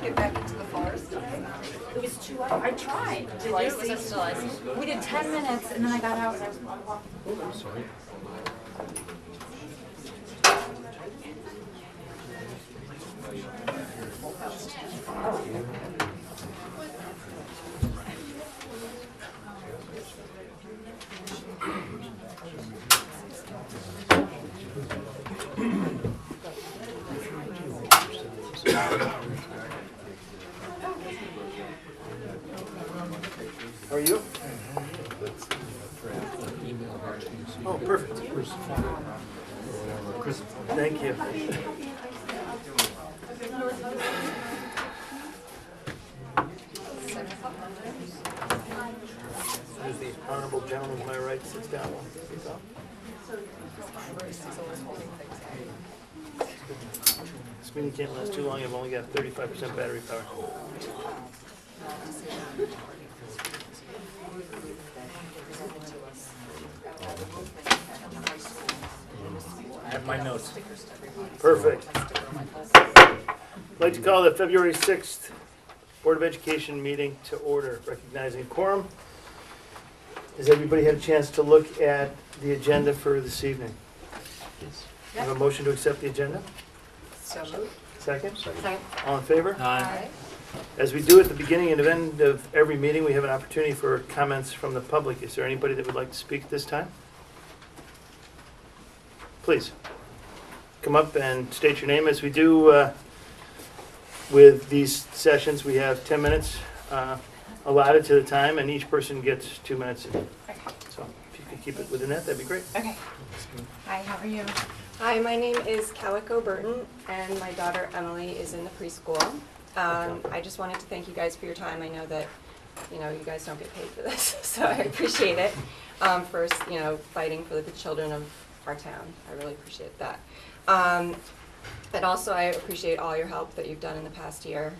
you get back into the forest? It was 2 hours. I tried. Too icy? Was it still icy? We did 10 minutes and then I got out and I was I'm sorry. How are you? Oh, perfect. Thank you. As the honorable gentleman to my right sits down. This meeting can't last too long. I've only got 35% battery power. I have my notes. Perfect. I'd like to call the February 6th Board of Education meeting to order, recognizing quorum. Has everybody had a chance to look at the agenda for this evening? Have a motion to accept the agenda? So moved. Second? Second. All in favor? Aye. As we do at the beginning and end of every meeting, we have an opportunity for comments from the public. Is there anybody that would like to speak this time? Please, come up and state your name. As we do with these sessions, we have 10 minutes allotted to the time, and each person gets 2 minutes. So if you could keep it within that, that'd be great. Okay. Hi, how are you? Hi, my name is Calico Burton, and my daughter Emily is in the preschool. I just wanted to thank you guys for your time. I know that, you guys don't get paid for this, so I appreciate it. For, fighting for the children of our town. I really appreciate that. And also, I appreciate all your help that you've done in the past year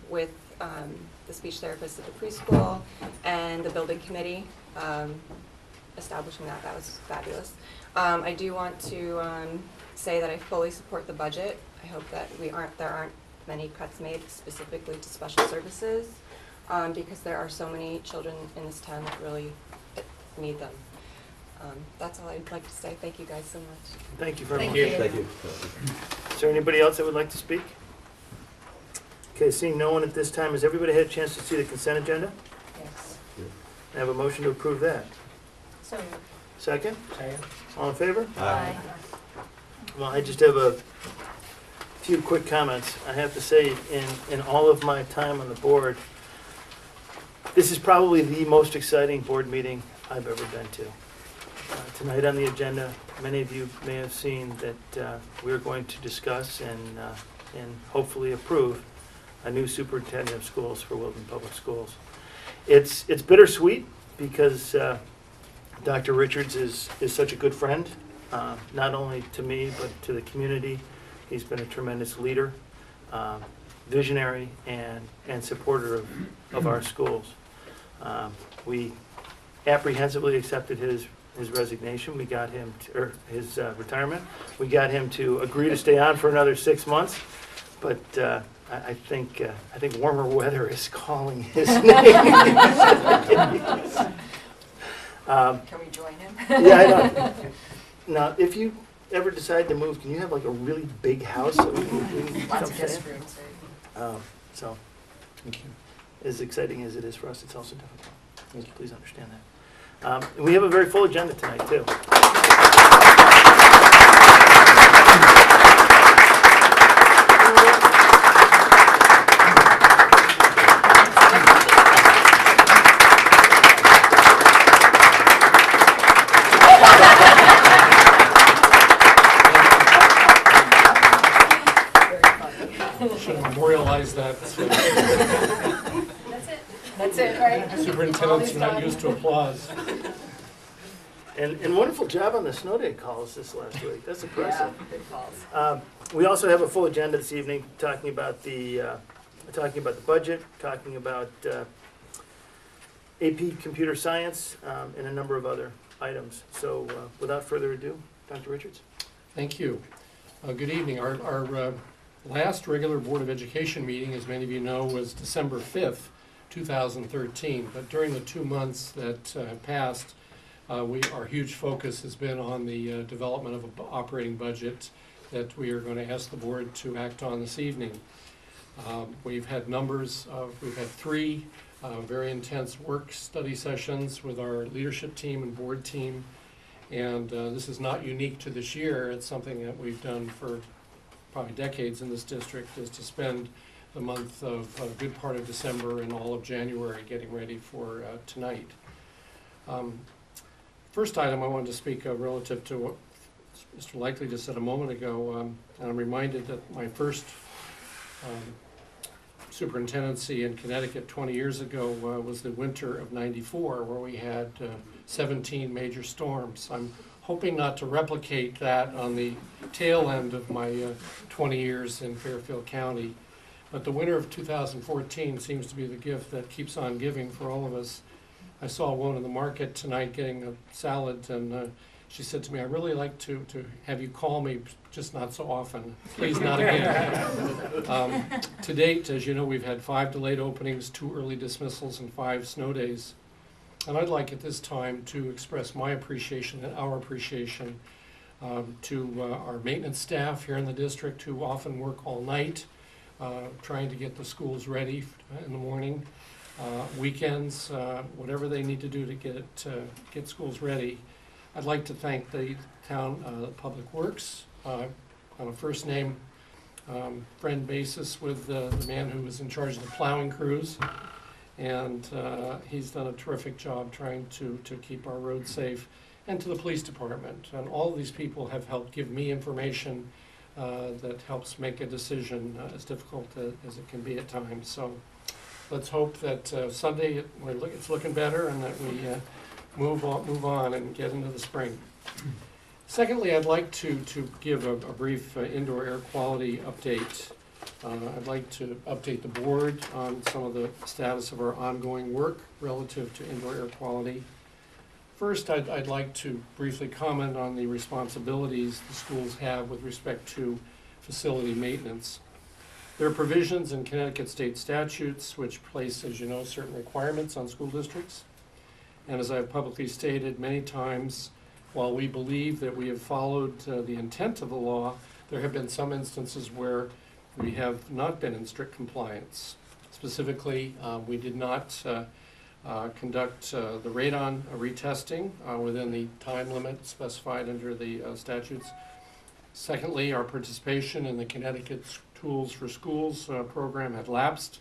with the speech therapist at the preschool and the building committee. Establishing that was fabulous. I do want to say that I fully support the budget. I hope that there aren't many cuts made specifically to special services because there are so many children in this town that really need them. That's all I'd like to say. Thank you guys so much. Thank you very much. Thank you. Is there anybody else that would like to speak? Okay, seeing no one at this time, has everybody had a chance to see the consent agenda? Yes. I have a motion to approve that. So moved. Second? All in favor? Aye. Well, I just have a few quick comments. I have to say, in all of my time on the board, this is probably the most exciting board meeting I've ever been to. Tonight on the agenda, many of you may have seen that we're going to discuss and hopefully approve a new superintendent of schools for Wilton Public Schools. It's bittersweet because Dr. Richards is such a good friend, not only to me but to the community. He's been a tremendous leader, visionary, and supporter of our schools. We apprehensively accepted his resignation. We got him or his retirement. We got him to agree to stay on for another 6 months, but I think warmer weather is calling his name. Can we join him? Yeah, I know. Now, if you ever decide to move, can you have like a really big house that we can Lots come of guest stay in? rooms. So, Thank you. as exciting as it is for us, it's also difficult. Please understand that. And we have a very full agenda tonight, too. Should memorialize that. That's it, right? Superintendents are not used to applause. And wonderful job on the snow day calls this last week. That's Yeah, impressive. good calls. We also have a full agenda this evening, talking about the budget, talking about AP Computer Science, and a number of other items. So without further ado, Dr. Richards. Thank you. Good evening. Our Last regular Board of Education meeting, as many of you know, was December 5th, 2013. But during the 2 months that have passed, our huge focus has been on the development of an operating budget that we are going to ask the board to act on this evening. We've had 3 very intense work study sessions with our leadership team and board team. And this is not unique to this year. It's something that we've done for probably decades in this district, is to spend the month of a good part of December and all of January getting ready for tonight. First item I wanted to speak of relative to what Mr. Likely just said a moment ago, and I'm reminded that my first superintendency in Connecticut 20 years ago was the winter of '94, where we had 17 major storms. I'm hoping not to replicate that on the tail end of my 20 years in Fairfield County, but the winter of 2014 seems to be the gift that keeps on giving for all of us. I saw a woman in the market tonight getting a salad, and she said to me, "I'd really like to have you call me, just not so often. Please, not again." To date, as you know, we've had 5 delayed openings, 2 early dismissals, and 5 snow days. And I'd like at this time to express my appreciation and our appreciation to our maintenance staff here in the district, who often work all night trying to get the schools ready in the morning, weekends, whatever they need to do to get schools ready. I'd like to thank the town Public Works on a first name friend basis with the man who was in charge of the plowing crews. And he's done a terrific job trying to keep our roads safe, and to the police department. And all of these people have helped give me information that helps make a decision as difficult as it can be at times. So let's hope that Sunday it's looking better, and that we move on and get into the spring. Secondly, I'd like to give a brief indoor air quality update. I'd like to update the board on some of the status of our ongoing work relative to indoor air quality. First, I'd like to briefly comment on the responsibilities the schools have with respect to facility maintenance. There are provisions in Connecticut state statutes which place, as you know, certain requirements on school districts. And as I've publicly stated many times, while we believe that we have followed the intent of the law, there have been some instances where we have not been in strict compliance. Specifically, we did not conduct the radon retesting within the time limit specified under the statutes. Secondly, our participation in the Connecticut Tools for Schools program had lapsed.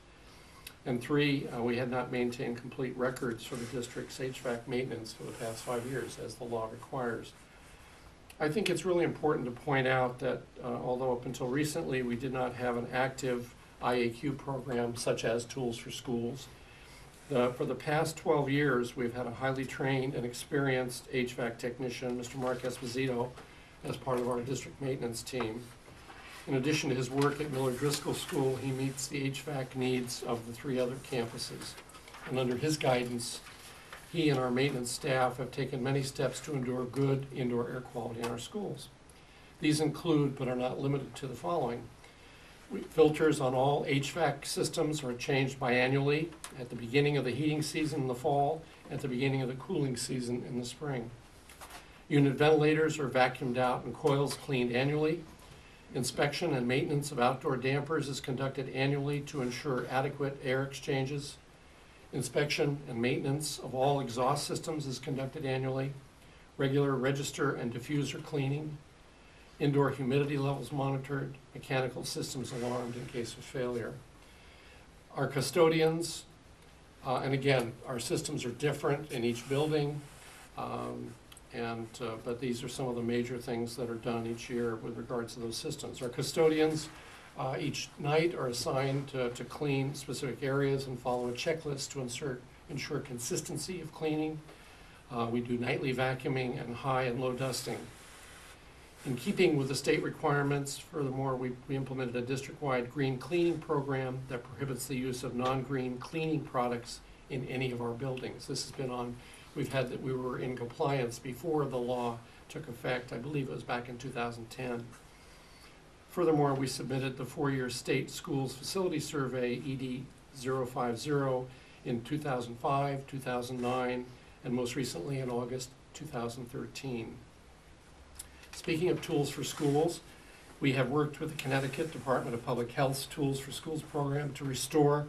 And 3, we had not maintained complete records for the district's HVAC maintenance for the past 5 years, as the law requires. I think it's really important to point out that although up until recently we did not have an active IAQ program such as Tools for Schools, for the past 12 years we've had a highly trained and experienced HVAC technician, Mr. Mark Esposito, as part of our district maintenance team. In addition to his work at Miller Driscoll School, he meets the HVAC needs of the 3 other campuses. And under his guidance, he and our maintenance staff have taken many steps to ensure good indoor air quality in our schools. These include, but are not limited to, the following. Filters on all HVAC systems are changed biannually at the beginning of the heating season in the fall, at the beginning of the cooling season in the spring. Unit ventilators are vacuumed out and coils cleaned annually. Inspection and maintenance of outdoor dampers is conducted annually to ensure adequate air exchanges. Inspection and maintenance of all exhaust systems is conducted annually. Regular register and diffuser cleaning. Indoor humidity levels monitored. Mechanical systems alarmed in case of failure. Our custodians, and again, our systems are different in each building. But these are some of the major things that are done each year with regards to those systems. Our custodians each night are assigned to clean specific areas and follow a checklist to ensure consistency of cleaning. We do nightly vacuuming and high and low dusting. In keeping with the state requirements, furthermore, we implemented a district-wide green cleaning program that prohibits the use of non-green cleaning products in any of our buildings. This has been on. We were in compliance before the law took effect. I believe it was back in 2010. Furthermore, we submitted the 4-year State Schools Facility Survey, ED 050, in 2005, 2009, and most recently in August 2013. Speaking of tools for schools, we have worked with the Connecticut Department of Public Health's Tools for Schools program to restore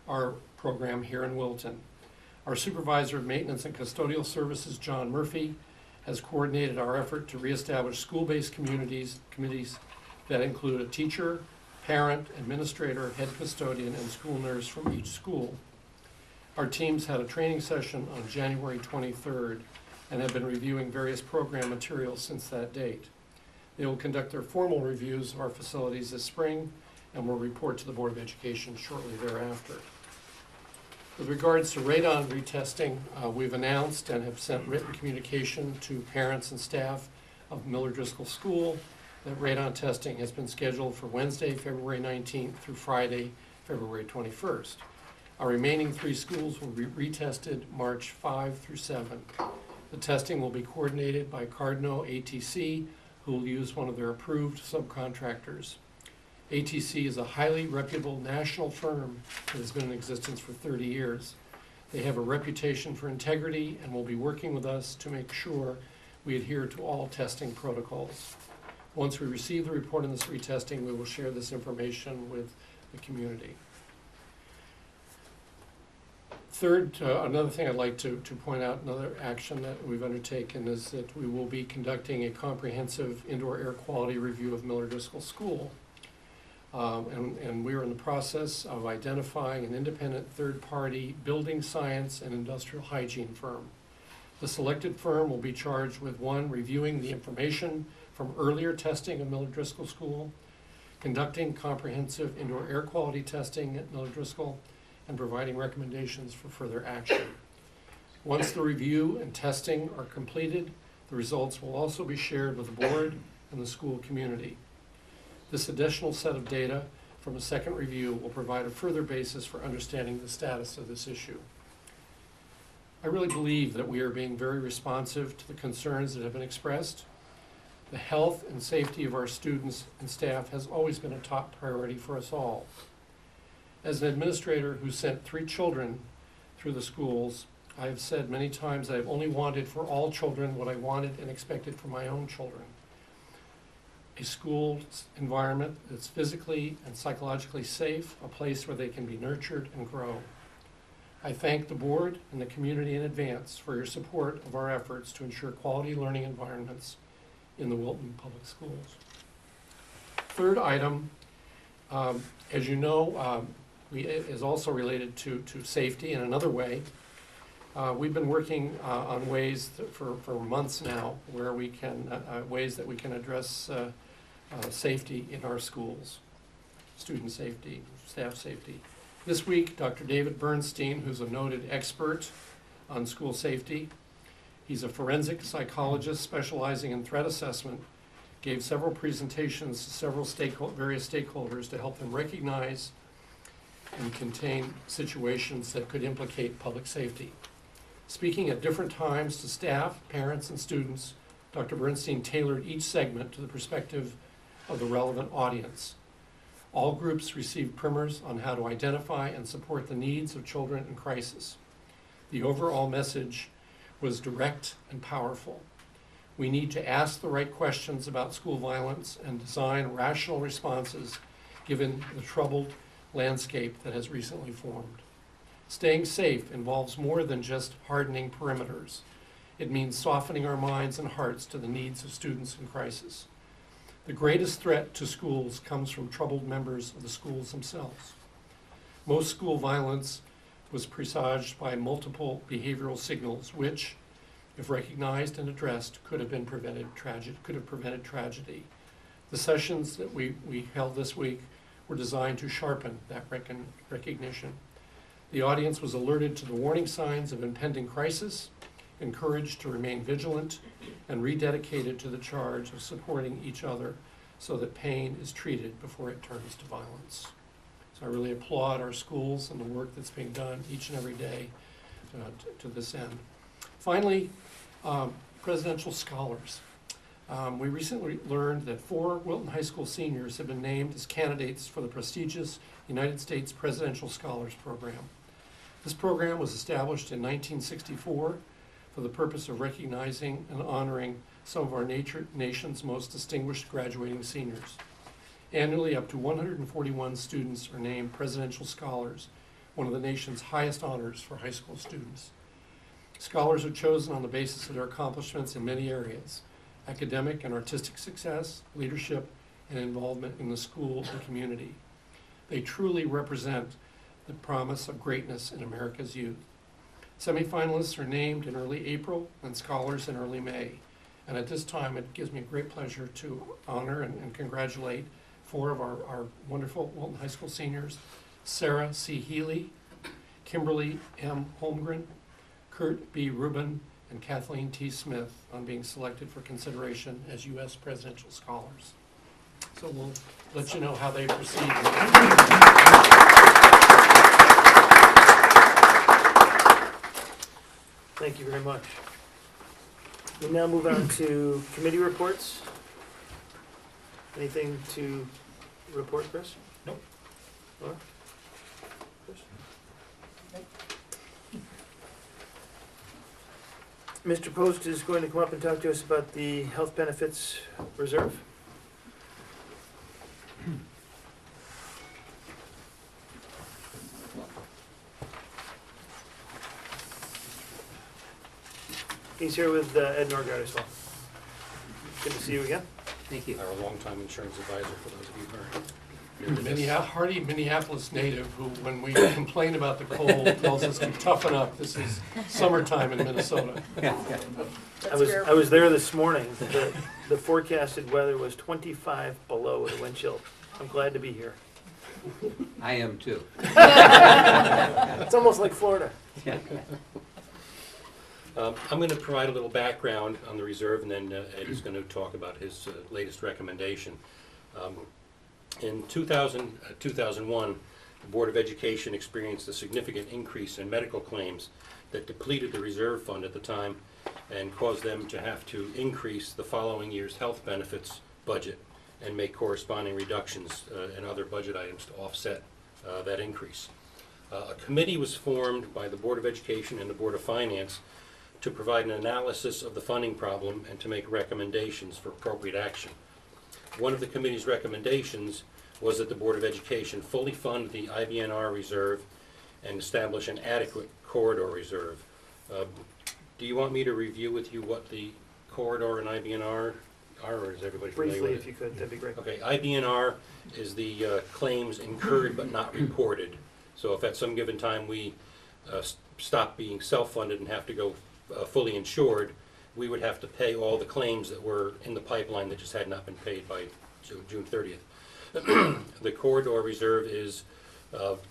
our program here in Wilton. Our Supervisor of Maintenance and Custodial Services, John Murphy, has coordinated our effort to reestablish school-based committees that include a teacher, parent, administrator, head custodian, and school nurse from each school. Our teams had a training session on January 23rd and have been reviewing various program materials since that date. They will conduct their formal reviews of our facilities this spring and will report to the Board of Education shortly thereafter. With regards to radon retesting, we've announced and have sent written communication to parents and staff of Miller Driscoll School that radon testing has been scheduled for Wednesday, February 19th through Friday, February 21st. Our remaining 3 schools will be retested March 5 through 7. The testing will be coordinated by Cardno ATC, who will use one of their approved subcontractors. ATC is a highly reputable national firm that has been in existence for 30 years. They have a reputation for integrity and will be working with us to make sure we adhere to all testing protocols. Once we receive the report on this retesting, we will share this information with the community. Third, another thing I'd like to point out, another action that we've undertaken is that we will be conducting a comprehensive indoor air quality review of Miller Driscoll School. And we are in the process of identifying an independent third-party building science and industrial hygiene firm. The selected firm will be charged with 1, reviewing the information from earlier testing of Miller Driscoll School, conducting comprehensive indoor air quality testing at Miller Driscoll, and providing recommendations for further action. Once the review and testing are completed, the results will also be shared with the board and the school community. This additional set of data from a second review will provide a further basis for understanding the status of this issue. I really believe that we are being very responsive to the concerns that have been expressed. The health and safety of our students and staff has always been a top priority for us all. As an administrator who sent 3 children through the schools, I have said many times that I've only wanted for all children what I wanted and expected for my own children. A school environment that's physically and psychologically safe, a place where they can be nurtured and grow. I thank the board and the community in advance for your support of our efforts to ensure quality learning environments in the Wilton Public Schools. Third item, as you know, is also related to safety in another way. We've been working on ways for months now where we can, ways that we can address safety in our schools, student safety, staff safety. This week, Dr. David Bernstein, who's a noted expert on school safety, he's a forensic psychologist specializing in threat assessment, gave several presentations to several various stakeholders to help them recognize and contain situations that could implicate public safety. Speaking at different times to staff, parents, and students, Dr. Bernstein tailored each segment to the perspective of the relevant audience. All groups received primers on how to identify and support the needs of children in crisis. The overall message was direct and powerful. We need to ask the right questions about school violence and design rational responses given the troubled landscape that has recently formed. Staying safe involves more than just hardening perimeters. It means softening our minds and hearts to the needs of students in crisis. The greatest threat to schools comes from troubled members of the schools themselves. Most school violence was presaged by multiple behavioral signals which, if recognized and addressed, could have prevented tragedy. The sessions that we held this week were designed to sharpen that recognition. The audience was alerted to the warning signs of impending crisis, encouraged to remain vigilant, and rededicated to the charge of supporting each other so that pain is treated before it turns to violence. So I really applaud our schools and the work that's being done each and every day to this end. Finally, presidential scholars. We recently learned that 4 Wilton High School seniors have been named as candidates for the prestigious United States Presidential Scholars Program. This program was established in 1964 for the purpose of recognizing and honoring some of our nation's most distinguished graduating seniors. Annually, up to 141 students are named Presidential Scholars, one of the nation's highest honors for high school students. Scholars are chosen on the basis of their accomplishments in many areas: academic and artistic success, leadership, and involvement in the school and community. They truly represent the promise of greatness in America's youth. Semifinalists are named in early April and scholars in early May. And at this time, it gives me great pleasure to honor and congratulate 4 of our wonderful Wilton High School seniors: Sarah C. Healy, Kimberly M. Holmgren, Kurt B. Rubin, and Kathleen T. Smith on being selected for consideration as U.S. Presidential Scholars. So we'll let you know how they proceed. Thank you very much. We now move on to committee reports. Anything to report, Chris? Nope. Laura? Chris? Mr. Post is going to come up and talk to us about the health benefits reserve. He's here with Ed Norgard as well. Good to see you again. Thank you. Our longtime insurance advisor, for those of you who are hardy Minneapolis native who, when we complain about the cold, tells us to toughen up. This is summertime in Minnesota. I was there this morning. The forecasted weather was 25 below with a wind chill. I'm glad to be here. I am too. It's almost like Florida. Yeah. I'm going to provide a little background on the reserve, and then Ed is going to talk about his latest recommendation. In 2001, the Board of Education experienced a significant increase in medical claims that depleted the reserve fund at the time and caused them to have to increase the following year's health benefits budget and make corresponding reductions in other budget items to offset that increase. A committee was formed by the Board of Education and the Board of Finance to provide an analysis of the funding problem and to make recommendations for appropriate action. One of the committee's recommendations was that the Board of Education fully fund the IBNR reserve and establish an adequate corridor reserve. Do you want me to review with you what the corridor and IBNR are, or is everybody familiar Briefly, with if it? you could, that'd be great. Okay, IBNR is the claims incurred but not reported. So if at some given time we stop being self-funded and have to go fully insured, we would have to pay all the claims that were in the pipeline that just had not been paid by June 30th. The corridor reserve is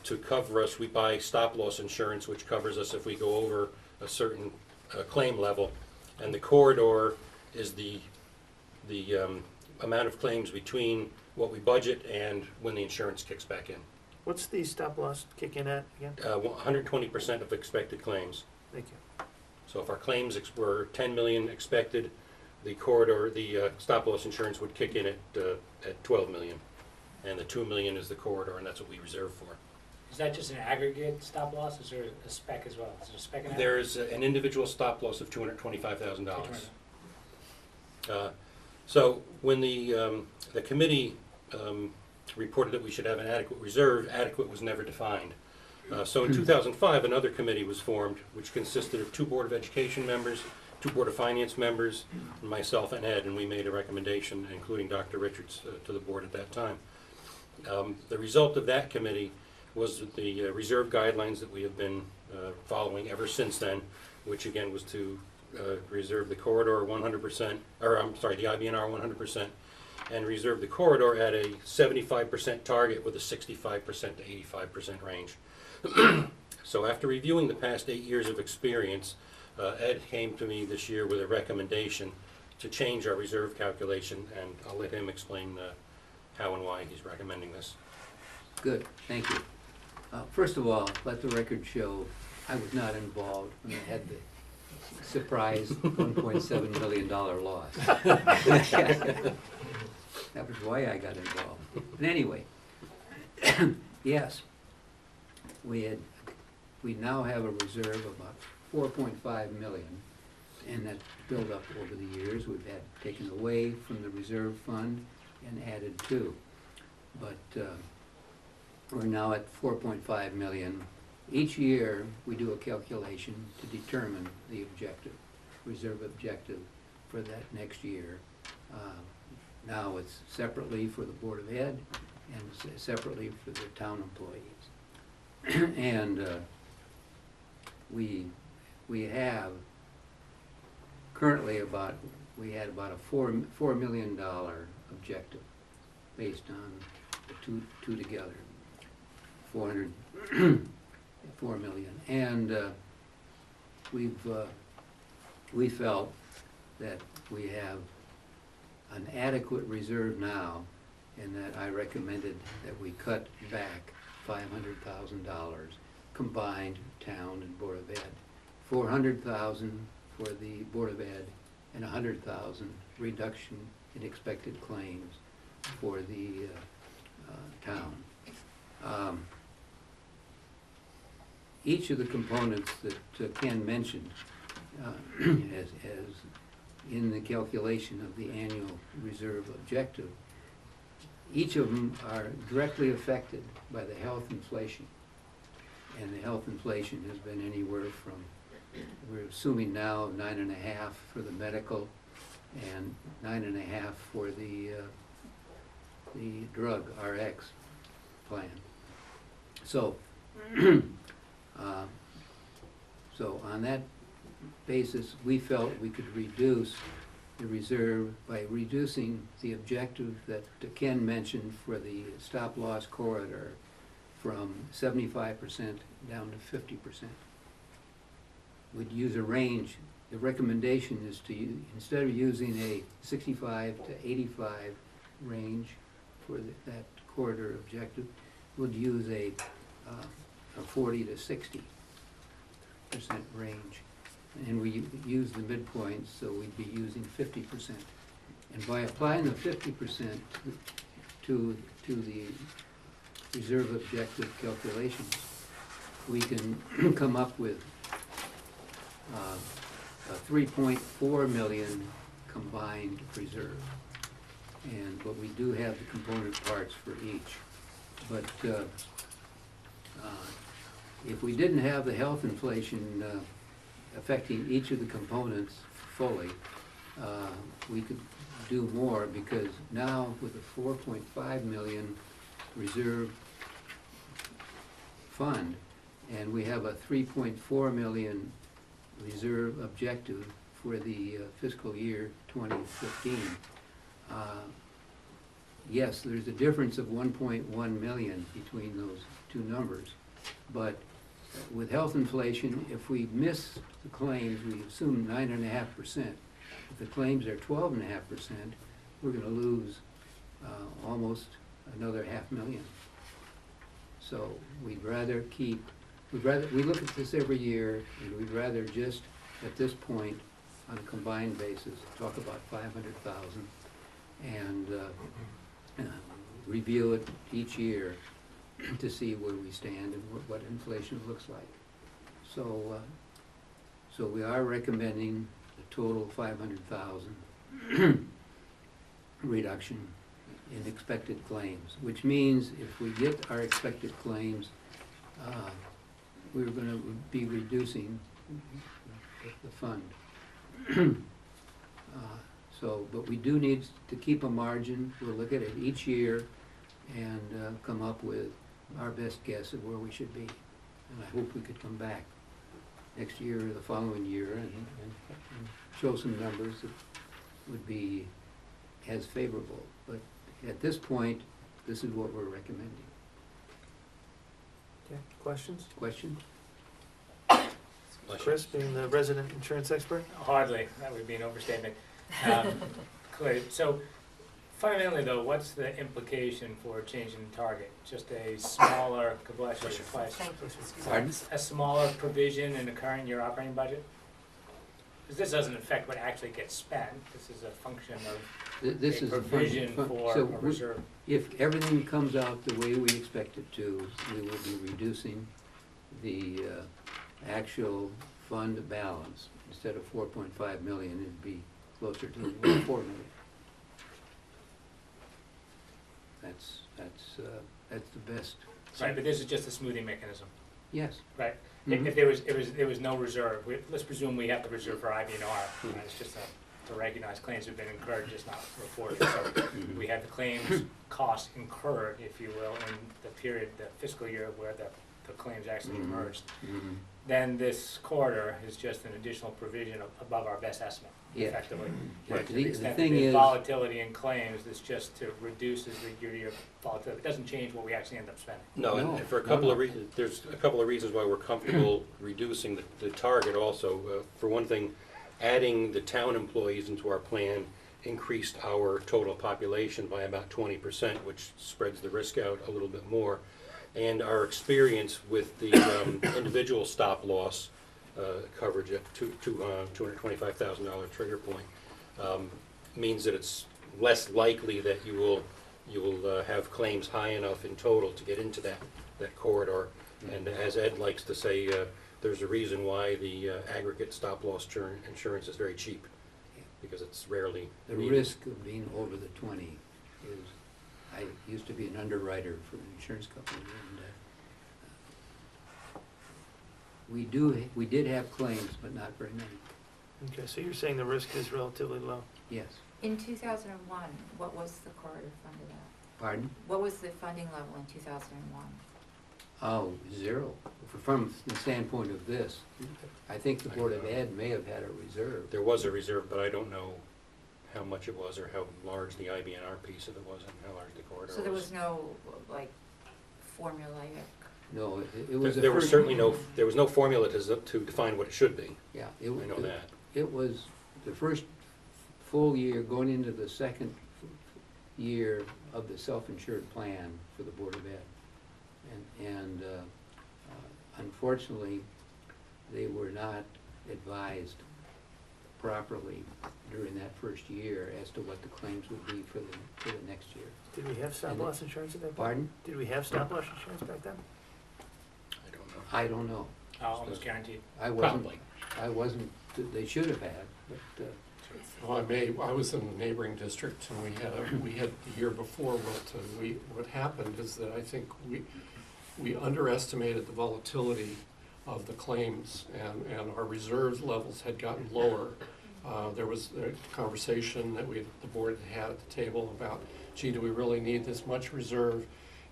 to cover us. We buy stop-loss insurance, which covers us if we go over a certain claim level, and the corridor is the amount of claims between what we budget and when the insurance kicks back in. What's the stop loss kick in at again? 120% of expected claims. Thank you. So if our claims were 10 million expected, the corridor, the stop-loss insurance would kick in at 12 million. And the 2 million is the corridor, and that's what we reserve for. Is that just an aggregate stop loss? Is there a spec as well? Is there a spec in that? There's an individual stop-loss of $225,000. So when the committee reported that we should have an adequate reserve, adequate was never defined. So in 2005, another committee was formed, which consisted of 2 Board of Education members, 2 Board of Finance members, and myself and Ed, and we made a recommendation, including Dr. Richards, to the board at that time. The result of that committee was the reserve guidelines that we have been following ever since then, which again was to reserve the corridor 100%, or I'm sorry, the IBNR 100%, and reserve the corridor at a 75% target with a 65% to 85% range. So after reviewing the past 8 years of experience, Ed came to me this year with a recommendation to change our reserve calculation, and I'll let him explain how and why he's recommending this. Good, thank you. First of all, let the record show I was not involved when I had the surprise $1.7 million loss. That was why I got involved. But anyway, yes, we now have a reserve of about 4.5 million, and that's built up over the years. We've had taken away from the reserve fund and added to. But we're now at 4.5 million. Each year, we do a calculation to determine the objective, reserve objective for that next year. Now it's separately for the Board of Ed and separately for the town employees. And we have currently we had about a $4 million objective based on the two together, 4 million. And we felt that we have an adequate reserve now, and that I recommended that we cut back $500,000 combined town and Board of Ed. 400,000 for the Board of Ed and 100,000 reduction in expected claims for the town. Each of the components that Ken mentioned as in the calculation of the annual reserve objective, each of them are directly affected by the health inflation. And the health inflation has been anywhere from, we're assuming now 9.5 for the medical and 9.5 for the drug RX plan. So, so on that basis, we felt we could reduce the reserve by reducing the objective that Ken mentioned for the stop-loss corridor from 75% down to 50%. We'd use a range. The recommendation is to, instead of using a 65 to 85 range for that corridor objective, we'll use a 40 to 60% range. And we use the midpoint, so we'd be using 50%. And by applying the 50% to the reserve objective calculations, we can come up with a 3.4 million combined reserve. But we do have the component parts for each. But if we didn't have the health inflation affecting each of the components fully, we could do more, because now with a 4.5 million reserve fund, and we have a 3.4 million reserve objective for the fiscal year 2015. Yes, there's a difference of 1.1 million between those two numbers, but with health inflation, if we miss the claims, we assume 9.5%. If the claims are 12.5%, we're going to lose almost another $500,000. So we'd rather we look at this every year, and we'd rather just at this point, on a combined basis, talk about 500,000 and review it each year to see where we stand and what inflation looks like. So, so we are recommending a total 500,000 reduction in expected claims, which means if we get our expected claims, we're going to be reducing the fund. But we do need to keep a margin. We'll look at it each year and come up with our best guess of where we should be. And I hope we could come back next year or the following year and show some numbers that would be as favorable. But at this point, this is what we're recommending. Okay, questions? Question? Chris, being the resident insurance expert? Hardly, that would be an overstatement. Clearly, so fundamentally though, what's the implication for changing the target? Just a smaller, God bless you, twice. Thank you. Pardon? A smaller provision in the current year operating budget? Because this doesn't affect what actually gets spent, this is a function of This a is a provision for so a reserve. if everything comes out the way we expect it to, we will be reducing the actual fund balance. Instead of 4.5 million, it'd be closer to 4 million. That's the best. Right, but this is just a smoothing mechanism, Yes. right? Mhm. If there was no reserve, let's presume we have the reserve for IBNR, right? It's just to recognize claims have been incurred, just not reported. So we have the claims costs incurred, if you will, in the period, the fiscal year where the claims actually Mhm. emerged. Mhm. Then this corridor is just an additional provision above our best estimate, Yeah. effectively. Yeah, Right, to the the extent that thing there's is- volatility in claims, it's just to reduces the year-to-year volatility. It doesn't change what we actually end up spending. No, No, and for a no, couple no. of reasons, there's a couple of reasons why we're comfortable reducing the target also. For one thing, adding the town employees into our plan increased our total population by about 20%, which spreads the risk out a little bit more. And our experience with the individual stop loss coverage at $225,000 trigger point means that it's less likely that you will have claims high enough in total to get into that corridor. And as Ed likes to say, there's a reason why the aggregate stop loss insurance is very cheap, because it's rarely The needed. risk of being over the 20 is, I used to be an underwriter for an insurance company, and we did have claims, but not very many. Okay, so you're saying the risk is relatively low? Yes. In 2001, what was the corridor funded at? Pardon? What was the funding level in 2001? Oh, zero. From the standpoint of this, I think the Board of Ed may have had a reserve. There was a reserve, but I don't know how much it was or how large the IBNR piece of it was and how large the corridor was. So there was no, like, formulaic, No, it was a There was first- certainly there was no formula to define what it should be. Yeah, I know that. It was the first full year, going into the second year of the self-insured plan for the Board of Ed. And unfortunately, they were not advised properly during that first year as to what the claims would be for the next year. Did we have stop loss insurance at that point? Pardon? Did we have stop loss insurance back then? I don't know. I don't know. Almost guaranteed. Probably. I wasn't, they should have had, but, Well, I was in a neighboring district, and we had the year before Wilton. What happened is that I think we underestimated the volatility of the claims, and our reserves levels had gotten lower. There was a conversation that the board had at the table about, gee, do we really need this much reserve?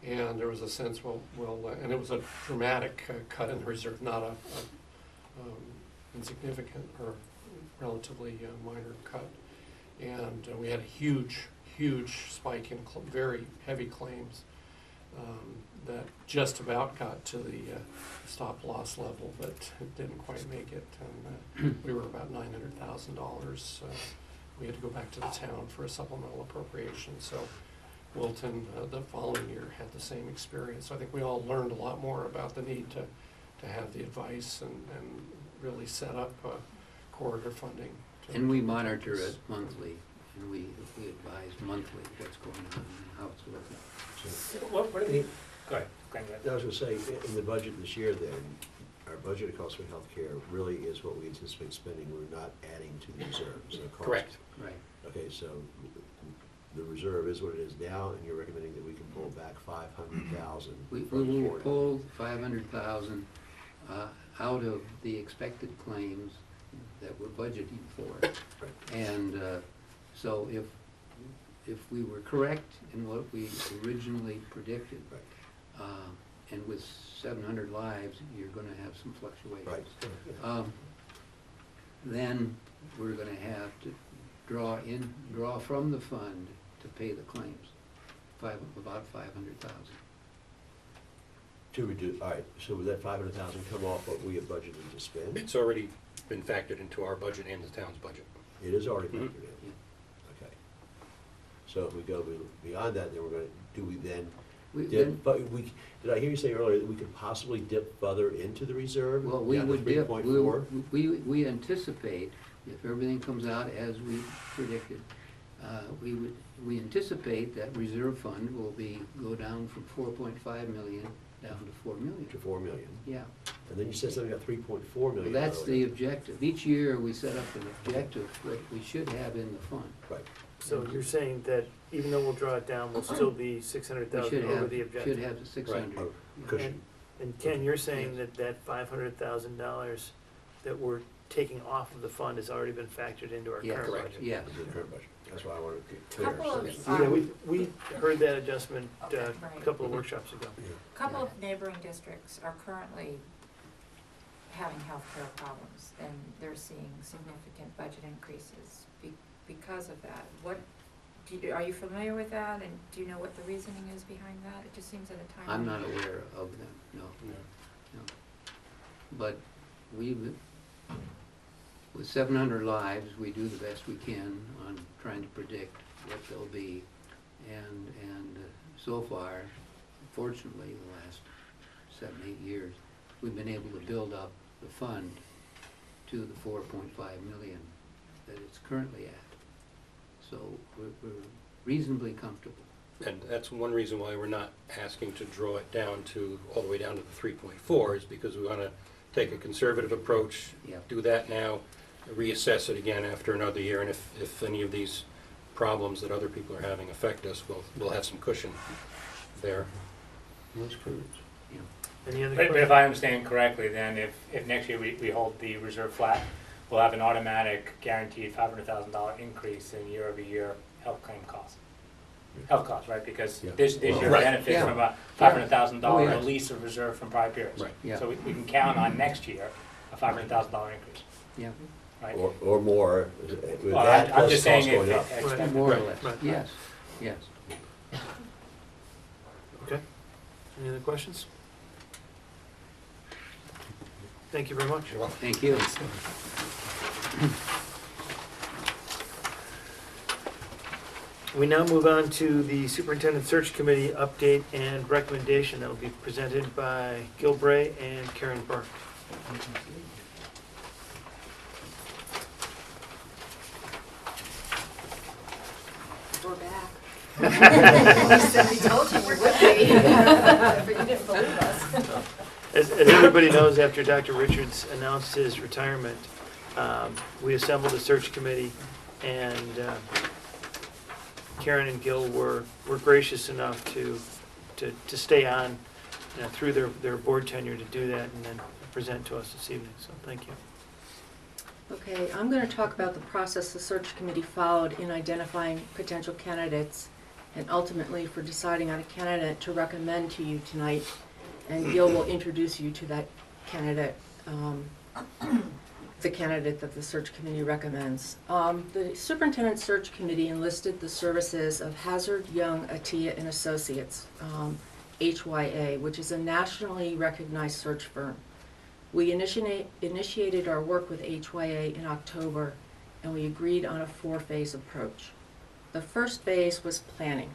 And there was a sense, and it was a dramatic cut in the reserve, not a insignificant or relatively minor cut. And we had a huge spike in very heavy claims that just about got to the stop loss level, but it didn't quite make it. And we were about $900,000. We had to go back to the town for a supplemental appropriation. So Wilton, the following year, had the same experience. So I think we all learned a lot more about the need to have the advice and really set up corridor funding. and we monitor it monthly, and we advise monthly what's going on and how it's looking. What are the, go ahead, Glenn, go ahead. I was gonna say, in the budget this year then, our budgeted cost for healthcare really is what we anticipate spending. We're not adding to the reserve, so cost. Correct. Right. Okay, so the reserve is what it is now, and you're recommending that we can pull back 500,000 We from the will board. pull 500,000 out of the expected claims that we're budgeting for. Right. And so if we were correct in what we originally predicted, Right. and with 700 lives, you're gonna have some fluctuations. Right. Then we're gonna have to draw from the fund to pay the claims, about 500,000. To reduce, all right, so would that 500,000 come off what we have budgeted to spend? It's already been factored into our budget and the town's budget. It is already Mhm. factored in? Okay. So if we go beyond that, then we're gonna, do we then dip, but did I hear you say earlier that we could possibly dip further into the reserve? Well, we down to would dip, 3.4? we anticipate if everything comes out as we predicted, we anticipate that reserve fund will go down from 4.5 million down to 4 million. To 4 million. Yeah, And then you said something about 3.4 well, million. that's the earlier. objective. Each year, we set up an objective that we should have in the fund. Right. So you're saying that even though we'll draw it down, we'll still be We 600,000 should over have, the objective? should have the 600. Oh, Yeah. cushion. And Ken, you're saying that that $500,000 that we're taking off of the fund has already been factored into our Yes, current Correct. budget? yes. Into the current budget. That's why I wanted to get clear. Couple of, Yeah, we heard that adjustment Okay, a right. couple of workshops ago. Yeah. couple of neighboring districts are currently having healthcare problems, and they're seeing significant budget increases because of that. Are you familiar with that, and do you know what the reasoning is behind that? It just seems at a time. I'm not aware of them, no. But with 700 lives, we do the best we can on trying to predict what they'll be. And so far, fortunately, the last 7, 8 years, we've been able to build up the fund to the 4.5 million that it's currently at. So we're reasonably comfortable. And that's one reason why we're not asking to draw it down to, all the way down to the 3.4, is because we want to take a conservative approach, Yep. do that now, reassess it again after another year, and if any of these problems that other people are having affect us, we'll have some cushion there. That's prudent. Any other But if questions? I understand correctly, then if next year we hold the reserve flat, we'll have an automatic guaranteed $500,000 increase in year-over-year health claim costs. Health costs, right? Because Yeah. this year Right. benefits Yeah. from a $500,000 Oh, yeah. release of reserve from prior periods. Right. Yeah. So we can count on next year a $500,000 increase, Yeah, right? Or more, with Well, that I'm plus just costs saying going up. if expect- more or Right, less, right. yes, yes. Okay. Any other questions? Thank you very much. You're welcome. Thank you. We now move on to the Superintendent Search Committee update and recommendation that will be presented by Gil Bray and Karen Burke. We're back. We said we told you we would be, but you didn't believe us. As everybody knows, after Dr. Richards announced his retirement, we assembled a search committee, and Karen and Gil were gracious enough to stay on through their board tenure to do that and then present to us this evening, so thank you. Okay, I'm going to talk about the process the search committee followed in identifying potential candidates and ultimately for deciding on a candidate to recommend to you tonight. And Gil will introduce you to that candidate, the candidate that the search committee recommends. The superintendent search committee enlisted the services of Hazard, Young, Atiyah and Associates, HYA, which is a nationally recognized search firm. We initiated our work with HYA in October, and we agreed on a 4-phase approach. The first phase was planning.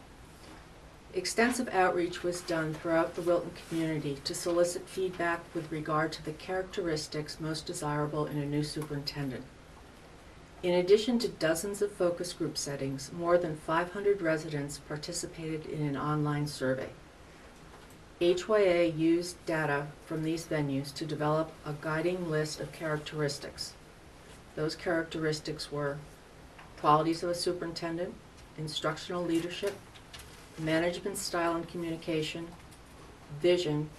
Extensive outreach was done throughout the Wilton community to solicit feedback with regard to the characteristics most desirable in a new superintendent. In addition to dozens of focus group settings, more than 500 residents participated in an online survey. HYA used data from these venues to develop a guiding list of characteristics. Those characteristics were qualities of a superintendent, instructional leadership, management style and communication, vision,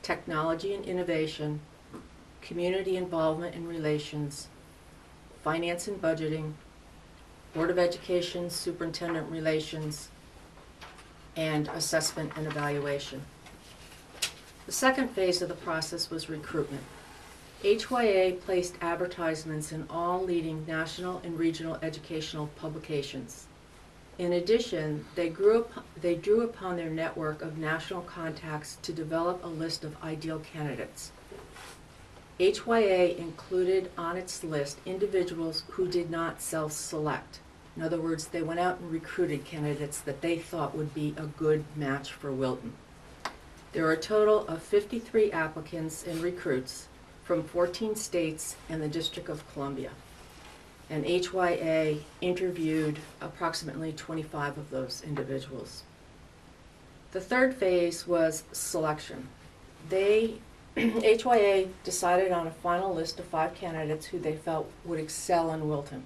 technology and innovation, community involvement and relations, finance and budgeting, Board of Education superintendent relations, and assessment and evaluation. The second phase of the process was recruitment. HYA placed advertisements in all leading national and regional educational publications. In addition, they drew upon their network of national contacts to develop a list of ideal candidates. HYA included on its list individuals who did not self-select. In other words, they went out and recruited candidates that they thought would be a good match for Wilton. There were a total of 53 applicants and recruits from 14 states and the District of Columbia. and HYA interviewed approximately 25 of those individuals. The third phase was selection. HYA decided on a final list of 5 candidates who they felt would excel in Wilton.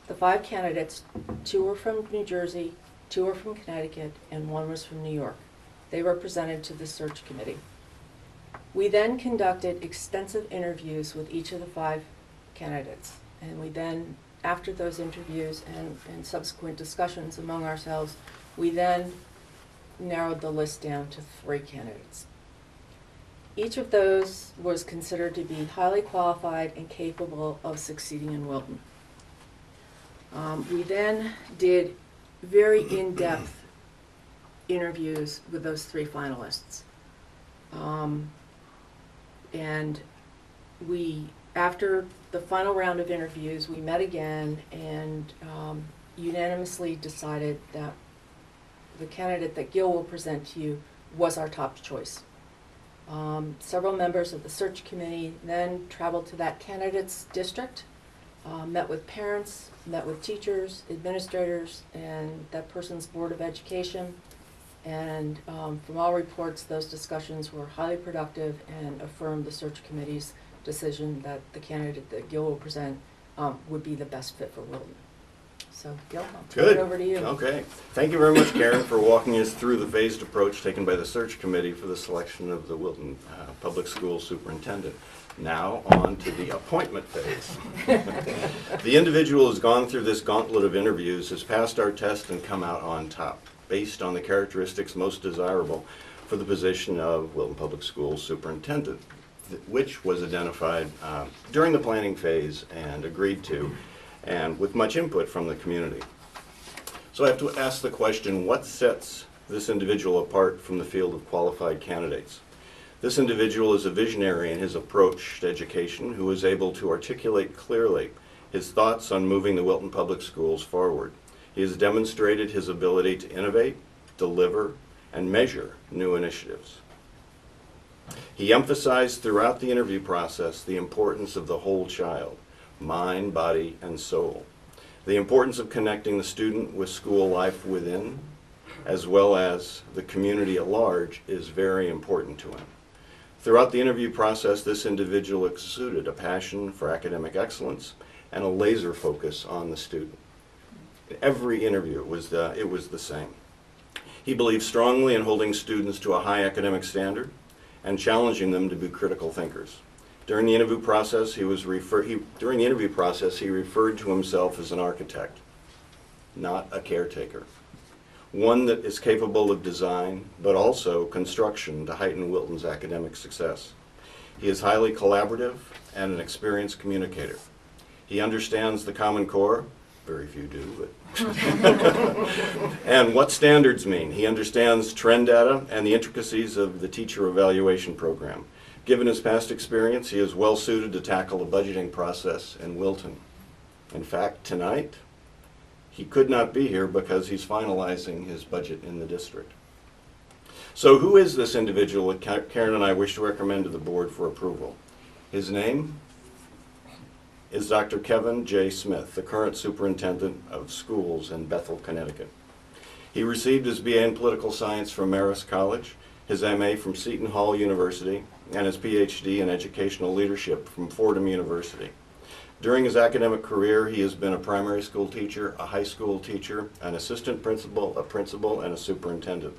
The 5 candidates, 2 were from New Jersey, 2 were from Connecticut, and 1 was from New York. They were presented to the search committee. We then conducted extensive interviews with each of the 5 candidates. And we then, after those interviews and subsequent discussions among ourselves, we then narrowed the list down to 3 candidates. Each of those was considered to be highly qualified and capable of succeeding in Wilton. We then did very in-depth interviews with those 3 finalists. And we, after the final round of interviews, we met again and unanimously decided that the candidate that Gil will present to you was our top choice. Several members of the search committee then traveled to that candidate's district, met with parents, met with teachers, administrators, and that person's Board of Education. And from all reports, those discussions were highly productive and affirmed the search committee's decision that the candidate that Gil will present would be the best fit for Wilton. So, Gil, I'll turn Good. it over to you. Okay. Thank you very much, Karen, for walking us through the phased approach taken by the search committee for the selection of the Wilton Public Schools superintendent. Now on to the appointment phase. The individual who's gone through this gauntlet of interviews has passed our test and come out on top, based on the characteristics most desirable for the position of Wilton Public Schools superintendent, which was identified during the planning phase and agreed to, and with much input from the community. So I have to ask the question, what sets this individual apart from the field of qualified candidates? This individual is a visionary in his approach to education who is able to articulate clearly his thoughts on moving the Wilton Public Schools forward. He has demonstrated his ability to innovate, deliver, and measure new initiatives. He emphasized throughout the interview process the importance of the whole child, mind, body, and soul. The importance of connecting the student with school life within, as well as the community at large, is very important to him. Throughout the interview process, this individual exuded a passion for academic excellence and a laser focus on the student. Every interview, it was the same. He believed strongly in holding students to a high academic standard and challenging them to be critical thinkers. During the interview process, he referred to himself as an architect, not a caretaker. One that is capable of design, but also construction to heighten Wilton's academic success. He is highly collaborative and an experienced communicator. He understands the Common Core, very few do, but and what standards mean. He understands trend data and the intricacies of the teacher evaluation program. Given his past experience, he is well suited to tackle a budgeting process in Wilton. In fact, tonight, he could not be here because he's finalizing his budget in the district. So who is this individual that Karen and I wish to recommend to the board for approval? His name is Dr. Kevin J. Smith, the current superintendent of schools in Bethel, Connecticut. He received his BA in political science from Marist College, his MA from Seton Hall University, and his PhD in educational leadership from Fordham University. During his academic career, he has been a primary school teacher, a high school teacher, an assistant principal, a principal, and a superintendent.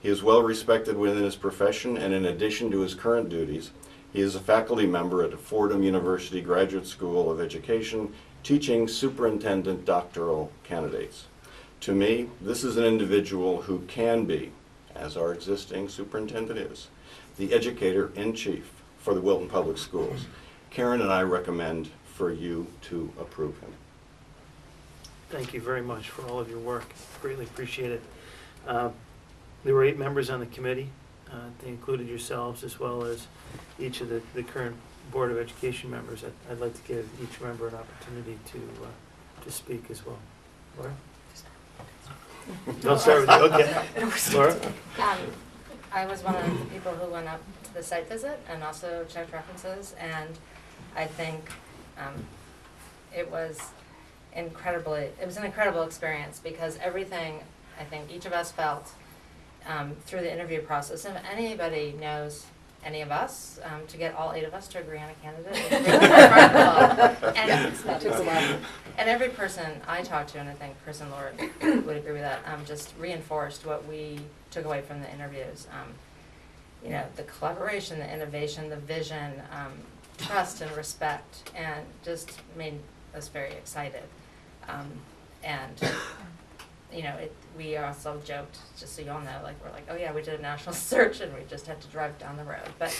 He is well respected within his profession, and in addition to his current duties, he is a faculty member at the Fordham University Graduate School of Education, teaching superintendent doctoral candidates. To me, this is an individual who can be, as our existing superintendent is, the educator-in-chief for the Wilton Public Schools. Karen and I recommend for you to approve him. Thank you very much for all of your work. Greatly appreciate it. There were 8 members on the committee. They included yourselves as well as each of the current Board of Education members. I'd like to give each member an opportunity to speak as well. Laura? I'll start with you. Okay. Laura? I was one of the people who went up to the site visit and also checked references, and I think it was an incredible experience, because everything I think each of us felt through the interview process, and if anybody knows any of us, to get all 8 of us to agree on a candidate is really remarkable. And every person I talked to, and I think Chris and Laura would agree with that, just reinforced what we took away from the interviews. You know, the collaboration, the innovation, the vision, trust and respect, and just made us very excited. And you know, we also joked, just so you all know, like, we're like, oh yeah, we did a national search and we just had to drive down the road. But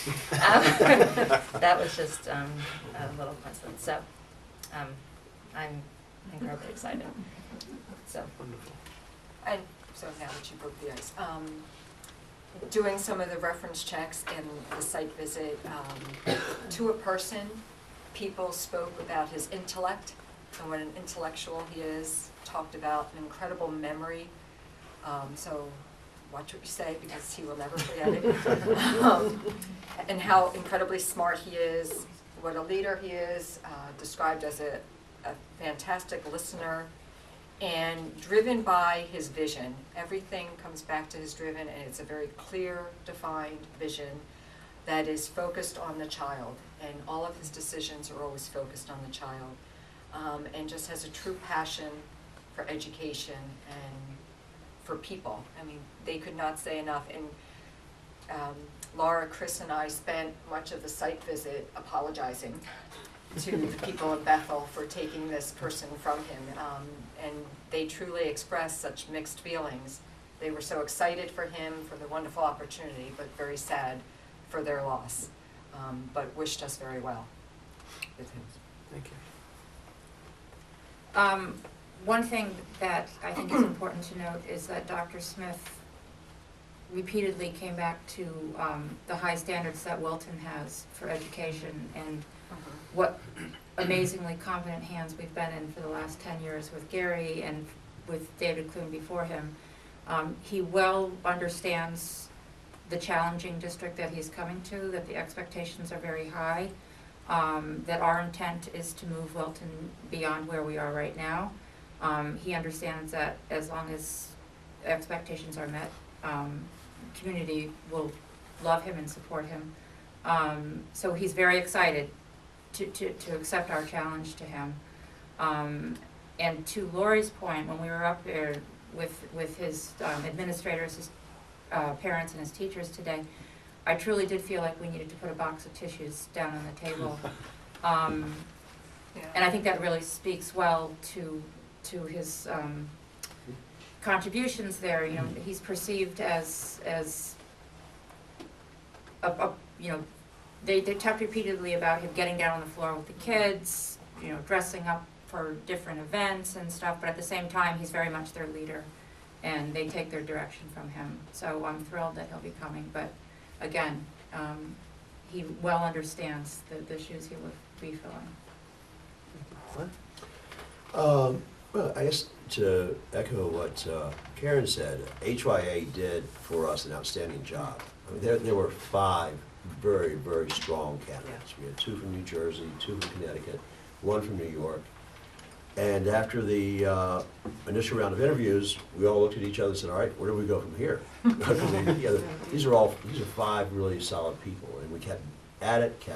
that was just a little coincidence. So I'm incredibly excited. So Wonderful. And so now that you broke the ice, doing some of the reference checks and the site visit, to a person, people spoke about his intellect and what an intellectual he is, talked about an incredible memory. So watch what you say, because he will never forget it. And how incredibly smart he is, what a leader he is, described as a fantastic listener, and driven by his vision. Everything comes back to his driven, and it's a very clear, defined vision that is focused on the child, and all of his decisions are always focused on the child, and just has a true passion for education and for people. I mean, they could not say enough. And Laura, Chris, and I spent much of the site visit apologizing to the people of Bethel for taking this person from him. And they truly expressed such mixed feelings. They were so excited for him, for the wonderful opportunity, but very sad for their loss, but wished us very well with him. Thank you. One thing that I think is important to note is that Dr. Smith repeatedly came back to the high standards that Wilton has for education, and what amazingly competent hands we've been in for the last 10 years with Gary and with David Kloon before him. He well understands the challenging district that he's coming to, that the expectations are very high, that our intent is to move Wilton beyond where we are right now. He understands that as long as expectations are met, community will love him and support him. So he's very excited to accept our challenge to him. And to Lori's point, when we were up there with his administrators, his parents, and his teachers today, I truly did feel like we needed to put a box of tissues down on the table. And I think that really speaks well to his contributions there. You know, he's perceived as you know, they talked repeatedly about him getting down on the floor with the kids, you know, dressing up for different events and stuff, but at the same time, he's very much their leader, and they take their direction from him. So I'm thrilled that he'll be coming, but again, he well understands the shoes he would be filling. What? Well, I guess to echo what Karen said, HYA did for us an outstanding job. I mean, there were 5 very, very strong candidates. We had 2 from New Jersey, 2 from Connecticut, 1 from New York. And after the initial round of interviews, we all looked at each other and said, all right, where do we go from here? These are 5 really solid people. And we kept at it.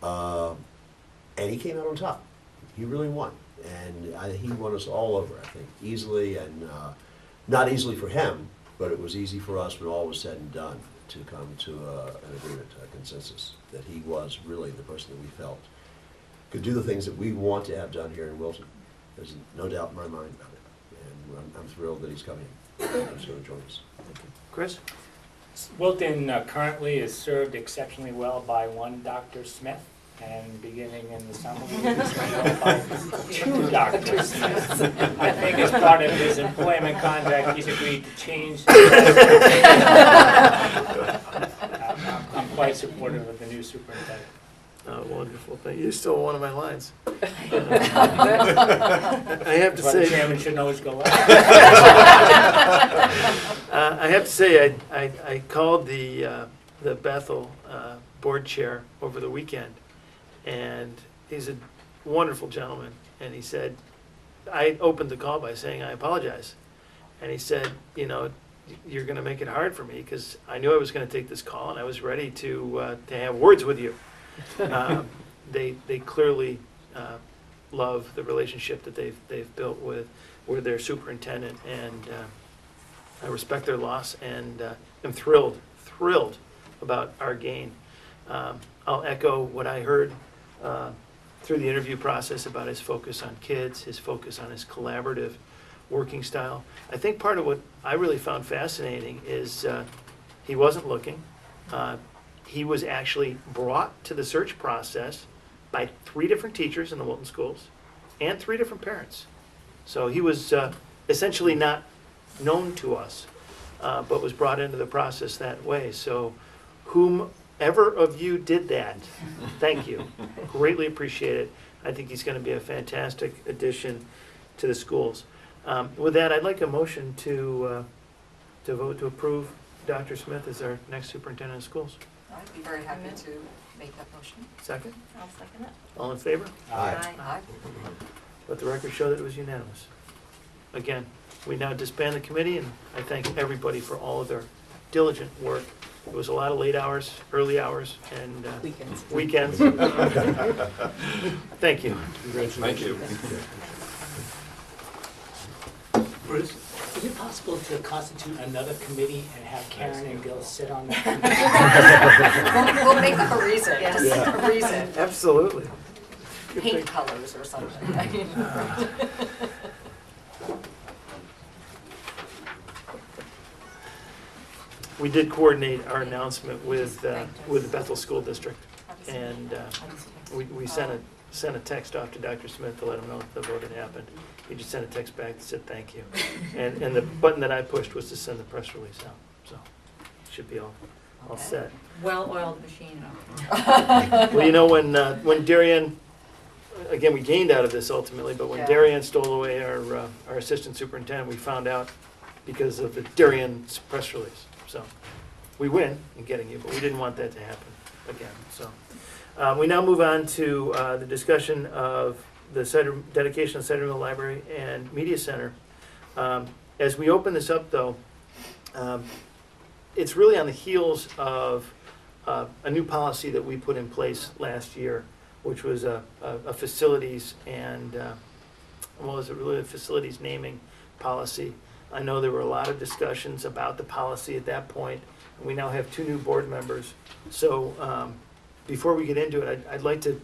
And he came out on top. He really won. And he won us all over, I think, easily, and not easily for him, but it was easy for us when all was said and done to come to an agreement, a consensus, that he was really the person that we felt could do the things that we want to have done here in Wilton. There's no doubt in my mind about it. And I'm thrilled that he's coming. He's going to join us. Thank you. Chris? Wilton currently is served exceptionally well by one Dr. Smith, and beginning in the summer, we'll be served by 2 Dr. Smiths. I think as part of his employment contract, he's agreed to change. I'm quite supportive of the new superintendent. Oh, wonderful. Thank you. You stole one of my lines. I have to That's why the say, chairman shouldn't always go last. I have to say, I called the Bethel board chair over the weekend, and he's a wonderful gentleman, and he said, I opened the call by saying, I apologize. And he said, you know, you're gonna make it hard for me, because I knew I was gonna take this call, and I was ready to have words with you. They clearly love the relationship that they've built with their superintendent, and I respect their loss, and am thrilled about our gain. I'll echo what I heard through the interview process about his focus on kids, his focus on his collaborative working style. I think part of what I really found fascinating is he wasn't looking. He was actually brought to the search process by 3 different teachers in the Wilton schools and 3 different parents. So he was essentially not known to us, but was brought into the process that way. So whomever of you did that, thank you. Greatly appreciate it. I think he's going to be a fantastic addition to the schools. With that, I'd like a motion to vote to approve Dr. Smith as our next superintendent of schools. I'd be very happy to make that motion. Second? I'll second it. All in favor? Aye. Aye. Let the record show that it was unanimous. Again, we now disband the committee, and I thank everybody for all of their diligent work. It was a lot of late hours, early hours, and weekends. Thank you. Thank you. Bruce, is it possible to constitute another committee and have Karen and Gil sit on that? We'll make up a reason, Yes. just a reason, Absolutely. paint colors or something. I mean, We did coordinate our announcement with the Bethel School District, and we sent a text off to Dr. Smith to let him know that the vote had happened. He just sent a text back that said thank you. And the button that I pushed was to send the press release out, so it should be all set. Well-oiled machine. Well, you know, when Darian, again, we gained out of this ultimately, but when Yeah. Darian stole away our assistant superintendent, we found out because of the Darian's press release. So we win in getting you, but we didn't want that to happen again. So we now move on to the discussion of the dedication of Cider Mill Library and Media Center. As we open this up, though, it's really on the heels of a new policy that we put in place last year, which was a facilities and, what was it, really a facilities naming policy. I know there were a lot of discussions about the policy at that point, and we now have 2 new board members. So before we get into it, I'd like to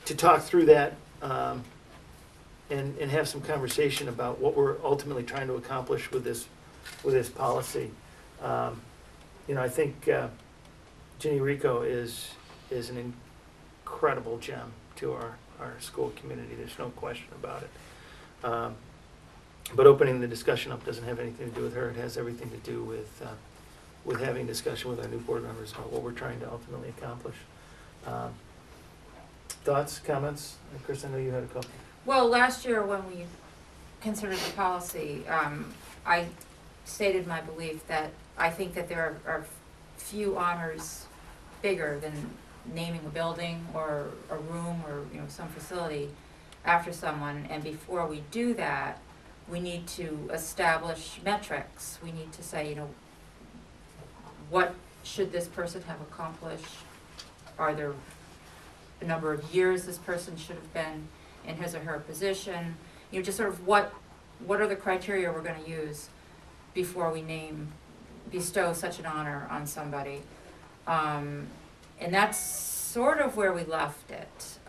talk through that and have some conversation about what we're ultimately trying to accomplish with this policy. You know, I think Ginny Rico is an incredible gem to our school community. There's no question about it. But opening the discussion up doesn't have anything to do with her. It has everything to do with having discussion with our new board members about what we're trying to ultimately accomplish. Thoughts, comments? Chris, I know you had a couple. Well, last year when we considered the policy, I stated my belief that I think that there are few honors bigger than naming a building or a room or, you know, some facility after someone. And before we do that, we need to establish metrics. We need to say, you know, what should this person have accomplished? Are there a number of years this person should have been in his or her position? You know, just sort of what are the criteria we're going to use before we bestow such an honor on somebody? And that's sort of where we left it.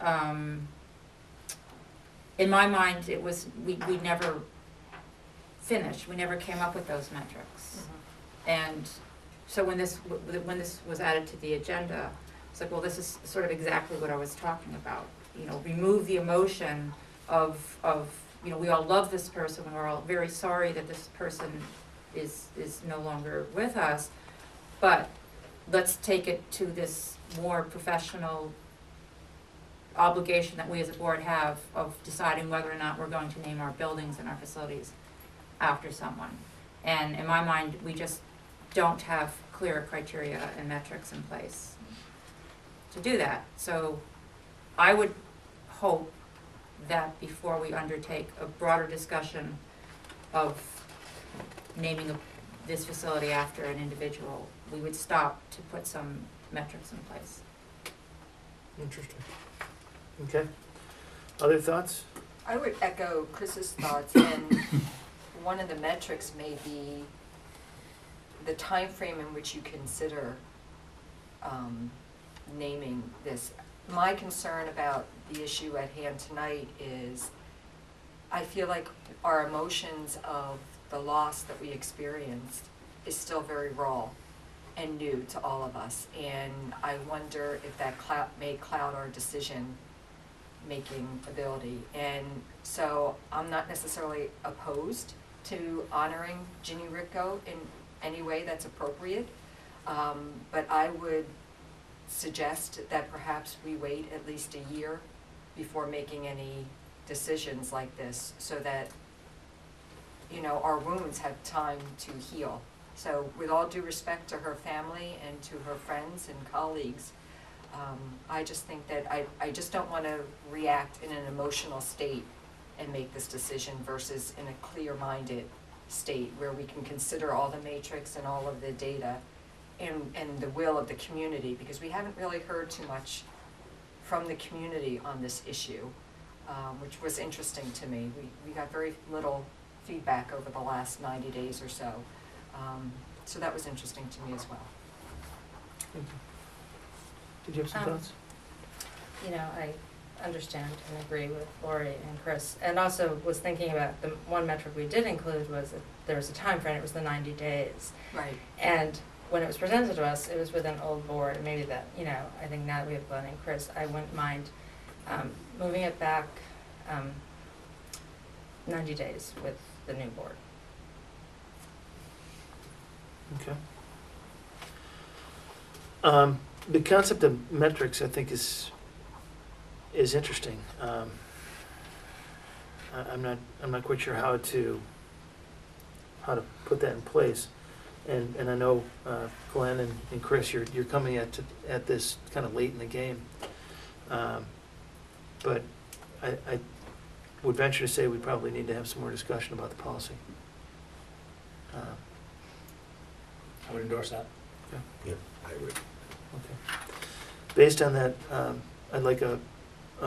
In my mind, it was, we never finished. We never came up with those metrics. And so when this was added to the agenda, it's like, well, this is sort of exactly what I was talking about. You know, remove the emotion of you know, we all love this person. We're all very sorry that this person is no longer with us, but let's take it to this more professional obligation that we as a board have of deciding whether or not we're going to name our buildings and our facilities after someone. And in my mind, we just don't have clear criteria and metrics in place to do that. So I would hope that before we undertake a broader discussion of naming this facility after an individual, we would stop to put some metrics in place. Interesting. Okay. Other thoughts? I would echo Chris's thoughts, and one of the metrics may be the time frame in which you consider naming this. My concern about the issue at hand tonight is I feel like our emotions of the loss that we experienced is still very raw and new to all of us. And I wonder if that may cloud our decision-making ability. And so I'm not necessarily opposed to honoring Ginny Ritko in any way that's appropriate. But I would suggest that perhaps we wait at least a year before making any decisions like this, so that, you know, our wounds have time to heal. So with all due respect to her family and to her friends and colleagues, I just think that I just don't want to react in an emotional state and make this decision versus in a clear-minded state where we can consider all the matrix and all of the data and the will of the community, because we haven't really heard too much from the community on this issue, which was interesting to me. We got very little feedback over the last 90 days or so. So that was interesting to me as well. Thank you. Did you have some thoughts? You know, I understand and agree with Lori and Chris, and also was thinking about the one metric we did include was that there was a time frame, it was the 90 days. Right. And when it was presented to us, it was with an old board, and maybe that, you know, I think now that we have Glenn and Chris, I wouldn't mind moving it back 90 days with the new board. Okay. The concept of metrics, I think, is interesting. I'm not quite sure how to put that in place, and I know Glenn and Chris, you're coming at this kind of late in the game, but I would venture to say we probably need to have some more discussion about the policy. I would endorse that. Yeah, I agree. Okay. Based on that, I'd like a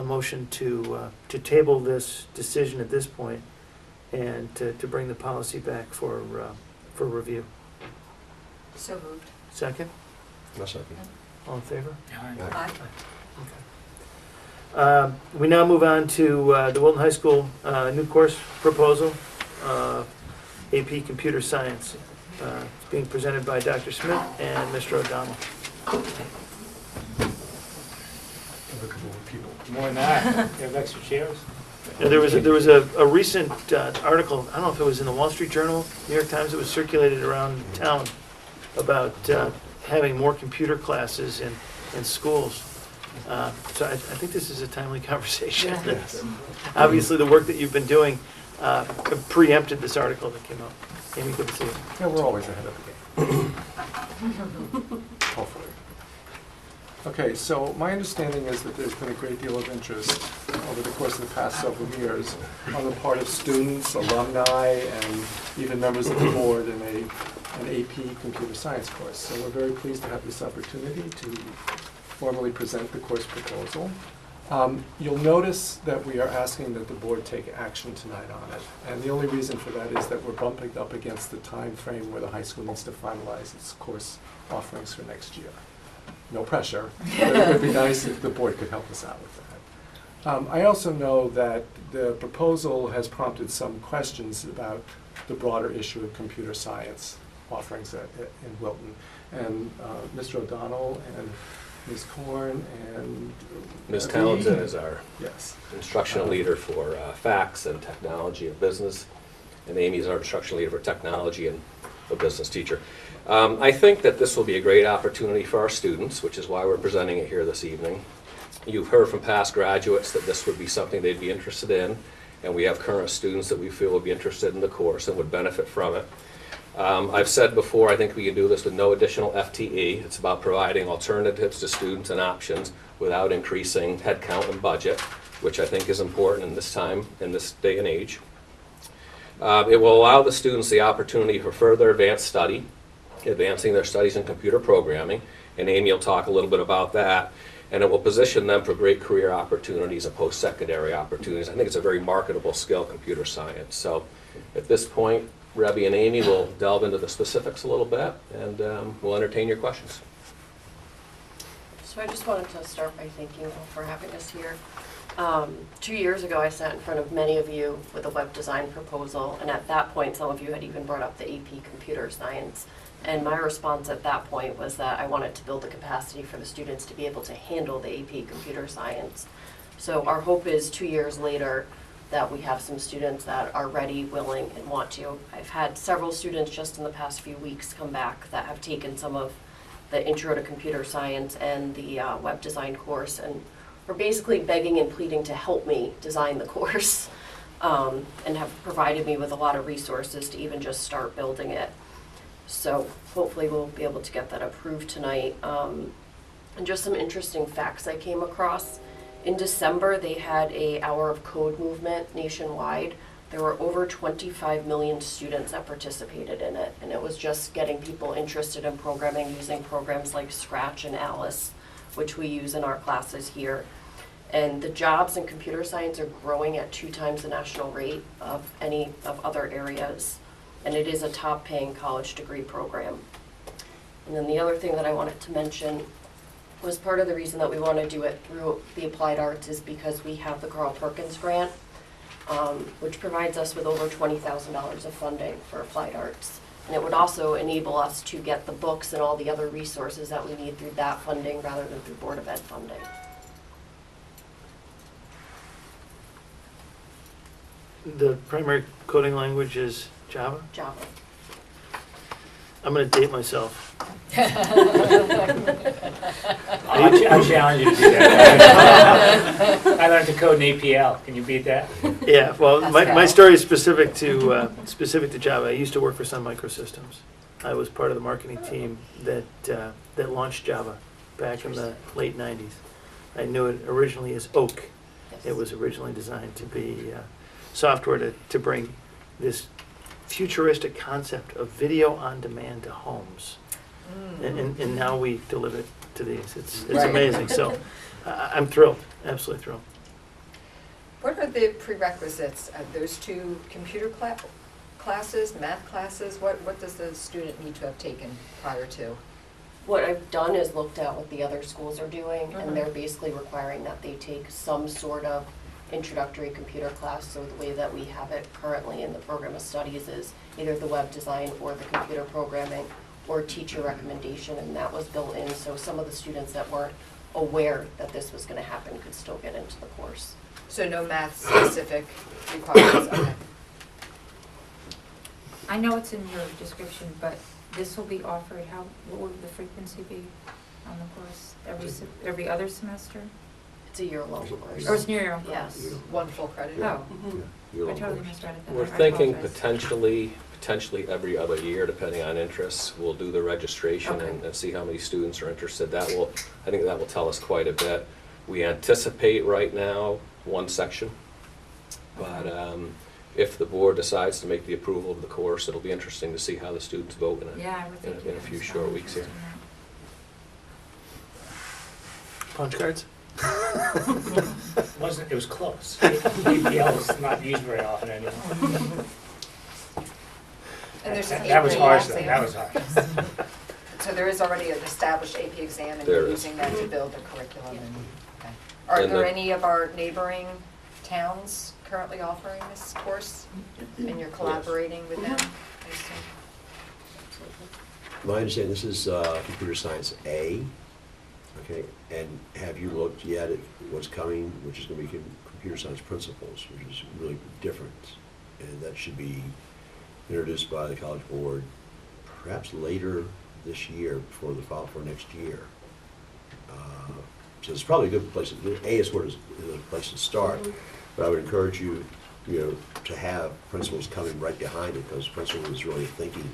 motion to table this decision at this point and to bring the policy back for review. So moved. Second? I'll second. All in favor? Aye. Okay. We now move on to the Wilton High School new course proposal, AP Computer Science. It's being presented by Dr. Smith and Mr. O'Donnell. More than that, you have extra chairs? Now, there was a recent article, I don't know if it was in the Wall Street Journal, New York Times, it was circulated around town about having more computer classes in schools. So I think this is a timely conversation. Yes. Obviously, the work that you've been doing preempted this article that came out. Amy, good to see you. Yeah, we're always ahead of the game. Hopefully. Okay, so my understanding is that there's been a great deal of interest over the course of the past several years on the part of students, alumni, and even members of the board in an AP computer science course. So we're very pleased to have this opportunity to formally present the course proposal. You'll notice that we are asking that the board take action tonight on it. And the only reason for that is that we're bumping up against the time frame where the high school needs to finalize its course offerings for next year. No pressure, but it would be nice if the board could help us out with that. I also know that the proposal has prompted some questions about the broader issue of computer science offerings in Wilton. And Mr. O'Donnell and Ms. Korn and Ms. Townsend is our yes. instructional leader for facts and technology and business, and Amy is our instructional leader for technology and a business teacher. I think that this will be a great opportunity for our students, which is why we're presenting it here this evening. You've heard from past graduates that this would be something they'd be interested in, and we have current students that we feel would be interested in the course and would benefit from it. I've said before, I think we can do this with no additional FTE. It's about providing alternatives to students and options without increasing headcount and budget, which I think is important in this time, in this day and age. It will allow the students the opportunity for further advanced study, advancing their studies in computer programming, and Amy will talk a little bit about that. And it will position them for great career opportunities and post-secondary opportunities. I think it's a very marketable skill, computer science. So at this point, Rebby and Amy will delve into the specifics a little bit, and we'll entertain your questions. So I just wanted to start by thanking you all for having us here. 2 years ago, I sat in front of many of you with a web design proposal, and at that point, some of you had even brought up the AP Computer Science. And my response at that point was that I wanted to build the capacity for the students to be able to handle the AP Computer Science. So our hope is 2 years later that we have some students that are ready, willing, and want to. I've had several students just in the past few weeks come back that have taken some of the Intro to Computer Science and the web design course, and were basically begging and pleading to help me design the course, and have provided me with a lot of resources to even just start building it. So hopefully we'll be able to get that approved tonight. And just some interesting facts I came across. In December, they had an hour of code movement nationwide. There were over 25 million students that participated in it, and it was just getting people interested in programming using programs like Scratch and Alice, which we use in our classes here. And the jobs in computer science are growing at 2 times the national rate of any of other areas. And it is a top paying college degree program. And then the other thing that I wanted to mention was part of the reason that we want to do it through the applied arts is because we have the Carl Perkins grant, which provides us with over $20,000 of funding for applied arts. And it would also enable us to get the books and all the other resources that we need through that funding rather than through Board of Ed funding. The primary coding language is Java? Java. I'm going to date myself. I'll challenge you to do that. I learned to code in APL. Can you beat that? Yeah, well, my story is specific to Java. I used to work for Sun Microsystems. I was part of the marketing team that launched Java back in the late 90s. I knew it originally as Oak. Yes. It was originally designed to be software to bring this futuristic concept of video on demand to homes. And now we deliver it to these. It's Right. amazing. So I'm thrilled, absolutely thrilled. What are the prerequisites? Those 2 computer classes, math classes? What does the student need to have taken prior to? What I've done is looked at what the other schools are doing, and they're basically requiring that they take some sort of introductory computer class. So the way that we have it currently in the program of studies is either the web design or the computer programming or teacher recommendation, and that was built in, so some of the students that weren't aware that this was going to happen could still get into the course. So no math specific requirements, okay. I know it's in your description, but this will be offered, what will the frequency be on the course? Every other semester? It's a year-long course. Or it's near your own Yes. class? 1 full credit. Oh, You're I on totally course. misread it then. We're I thinking apologize. potentially every other year, depending on interests. We'll do the registration Okay. and see how many students are interested. I think that will tell us quite a bit. We anticipate right now 1 section, but if the board decides to make the approval of the course, it'll be interesting to see how the students vote Yeah, I would think in a few short weeks here. Punch cards? It was close. APL is not used very often anymore. And there's an That was AP harsh, though. exam. That was harsh. So there is already an established AP exam, and There you're is. using that to build the curriculum. Okay. Are And there the- any of our neighboring towns currently offering this course? And you're collaborating with them, I assume? My understanding, this is Computer Science A, okay? And have you looked yet at what's coming, which is going to be Computer Science Principles, which is really different? And that should be introduced by the College Board perhaps later this year, before the fall for next year. So it's probably a good place, A is where it's a place to start, but I would encourage you, to have principals coming right behind it, because principals is really thinking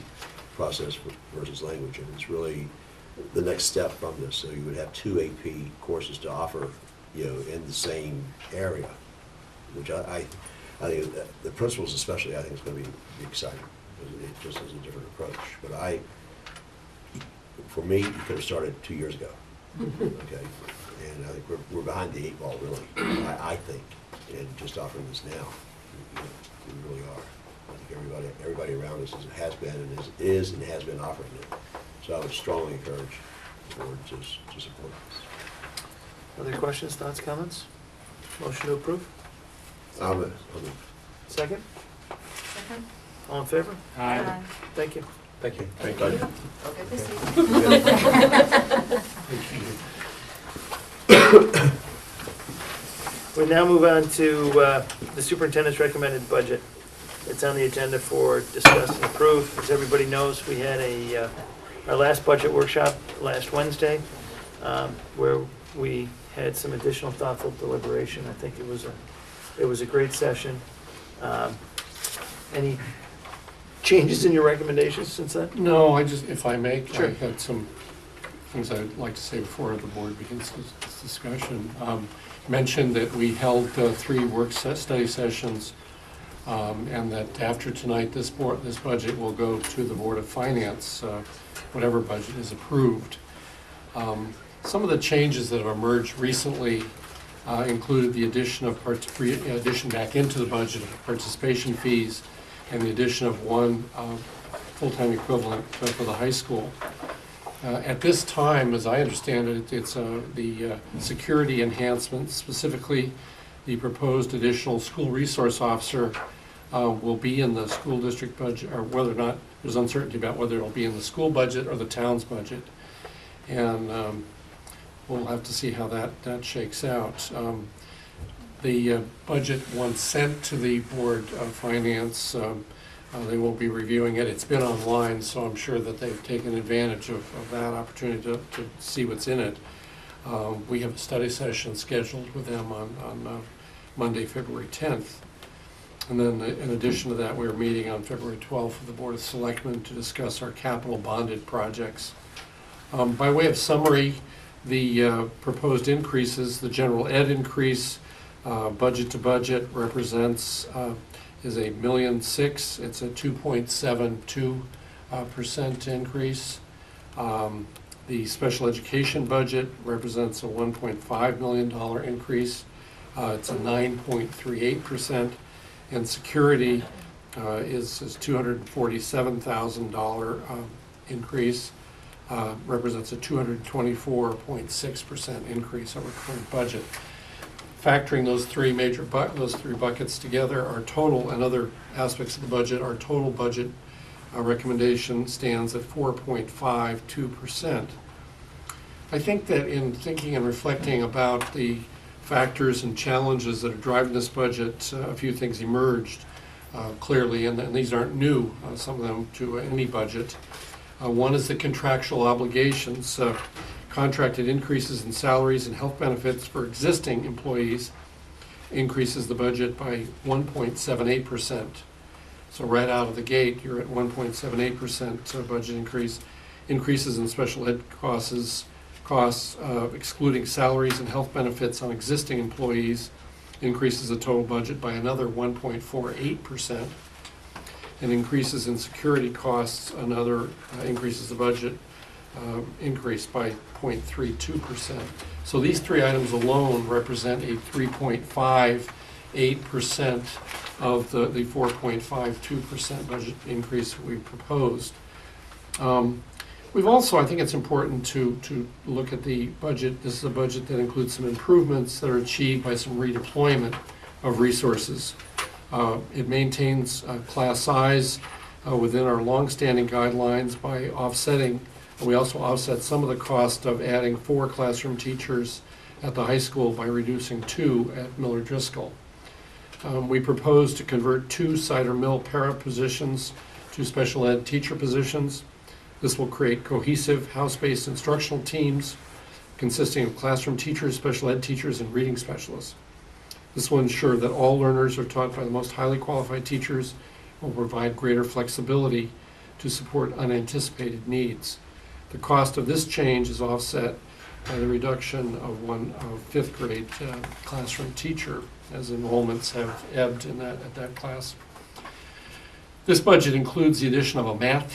process versus language, and it's really the next step from this. So you would have 2 AP courses to offer, in the same area, which I think the principals especially, I think is going to be exciting. It just is a different approach. But for me, you could have started 2 years ago, okay? And I think we're behind the 8 ball, really, I think, and just offering this now, we really are. I think everybody around us has been and is and has been offering it. So I would strongly encourage the board to support this. Other questions, thoughts, comments? Motion to approve? I'll move. Second? Second? All in favor? Aye. Thank you. Thank you. Thank you. Good to see you. We now move on to the superintendent's recommended budget. It's on the agenda for discuss and approve. As everybody knows, we had our last budget workshop last Wednesday, where we had some additional thoughtful deliberation. I think it was a great session. Any changes in your recommendations since then? No, if I may, Sure. I had some things I'd like to say before the board begins this discussion. Mentioned that we held 3 study sessions, and that after tonight, this budget will go to the Board of Finance, whatever budget is approved. Some of the changes that have emerged recently included the addition back into the budget of participation fees and the addition of 1 full-time equivalent for the high school. At this time, as I understand it, it's the security enhancements, specifically the proposed additional school resource officer will be in the school district budget, or whether or not, there's uncertainty about whether it'll be in the school budget or the town's budget. And we'll have to see how that shakes out. The budget, once sent to the Board of Finance, they will be reviewing it. It's been online, so I'm sure that they've taken advantage of that opportunity to see what's in it. We have a study session scheduled with them on Monday, February 10th. And then in addition to that, we're meeting on February 12th with the Board of Selectmen to discuss our capital bonded projects. By way of summary, the proposed increases, the general ed increase, budget to budget represents is $1.6 million. It's a 2.72% increase. The special education budget represents a $1.5 million increase. It's a 9.38%. And security is $247,000 increase. Represents a 224.6% increase over current budget. Factoring those 3 major buckets together, our total and other aspects of the budget, our total budget recommendation stands at 4.52%. I think that in thinking and reflecting about the factors and challenges that are driving this budget, a few things emerged clearly, and these aren't new, some of them to any budget. One is the contractual obligations. Contracted increases in salaries and health benefits for existing employees increases the budget by 1.78%. So right out of the gate, you're at 1.78% budget increase. Increases in special ed costs excluding salaries and health benefits on existing employees increases the total budget by another 1.48%. And increases in security costs, another increases the budget increase by 0.32%. So these 3 items alone represent a 3.58% of the 4.52% budget increase we proposed. We've also, I think it's important to look at the budget. This is a budget that includes some improvements that are achieved by some redeployment of resources. It maintains class size within our longstanding guidelines by offsetting. We also offset some of the cost of adding 4 classroom teachers at the high school by reducing 2 at Miller Driscoll. We propose to convert 2 Cider Mill para positions to special ed teacher positions. This will create cohesive house-based instructional teams consisting of classroom teachers, special ed teachers, and reading specialists. This will ensure that all learners are taught by the most highly qualified teachers and will provide greater flexibility to support unanticipated needs. The cost of this change is offset by the reduction of one fifth grade classroom teacher, as enrollments have ebbed at that class. This budget includes the addition of one math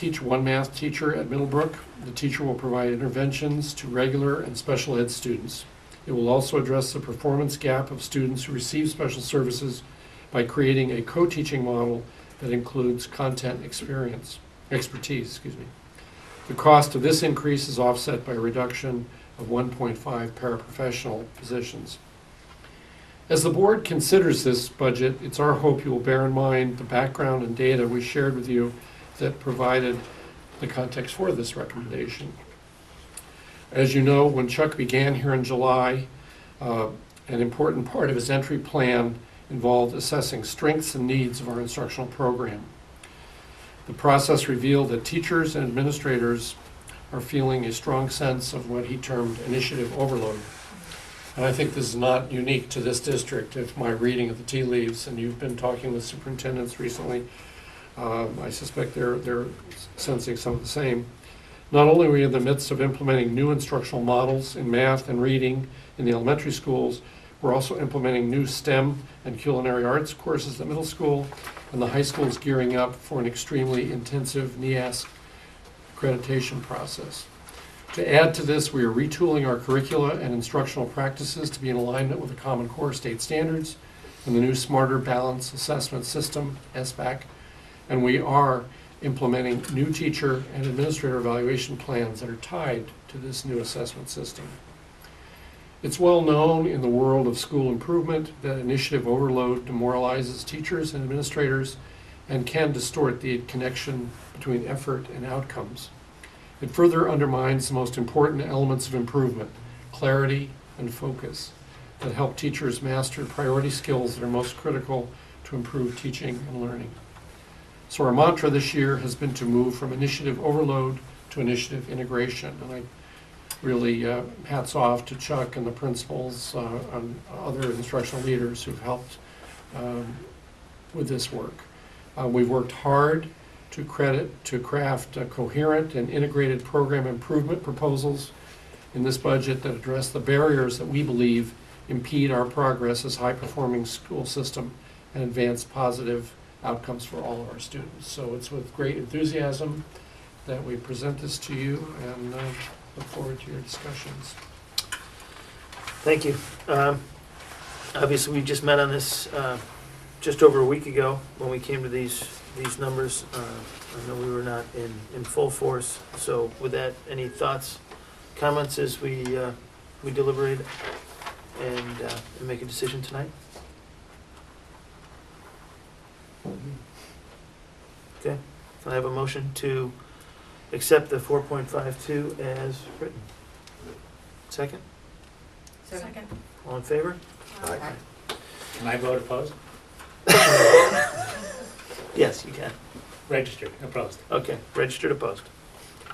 teacher at Middlebrook. The teacher will provide interventions to regular and special ed students. It will also address the performance gap of students who receive special services by creating a co-teaching model that includes content expertise. The cost of this increase is offset by a reduction of 1.5 paraprofessional positions. As the board considers this budget, it's our hope you will bear in mind the background and data we shared with you that provided the context for this recommendation. As you know, when Chuck began here in July, an important part of his entry plan involved assessing strengths and needs of our instructional program. The process revealed that teachers and administrators are feeling a strong sense of what he termed initiative overload. And I think this is not unique to this district. If my reading of the tea leaves, and you've been talking with superintendents recently, I suspect they're sensing some of the same. Not only are we in the midst of implementing new instructional models in math and reading in the elementary schools, we're also implementing new STEM and culinary arts courses at middle school, and the high school is gearing up for an extremely intensive NEASC accreditation process. To add to this, we are retooling our curricula and instructional practices to be in alignment with the Common Core state standards and the new Smarter Balance Assessment System, SBAC, and we are implementing new teacher and administrator evaluation plans that are tied to this new assessment system. It's well known in the world of school improvement that initiative overload demoralizes teachers and administrators and can distort the connection between effort and outcomes. It further undermines the most important elements of improvement, clarity and focus, that help teachers master priority skills that are most critical to improve teaching and learning. So our mantra this year has been to move from initiative overload to initiative integration. And I really hats off to Chuck and the principals and other instructional leaders who've helped with this work. We've worked hard to craft coherent and integrated program improvement proposals in this budget that address the barriers that we believe impede our progress as a high-performing school system and advance positive outcomes for all of our students. So it's with great enthusiasm that we present this to you, and look forward to your discussions. Thank you. Obviously, we just met on this just over a week ago when we came to these numbers. I know we were not in full force. So with that, any thoughts, comments as we deliberate and make a decision tonight? Okay. Can I have a motion to accept the 4.52 as written? Second? Second. All in favor? Aye. Can I vote opposed? Yes, you can. Registered, opposed. Okay, registered opposed.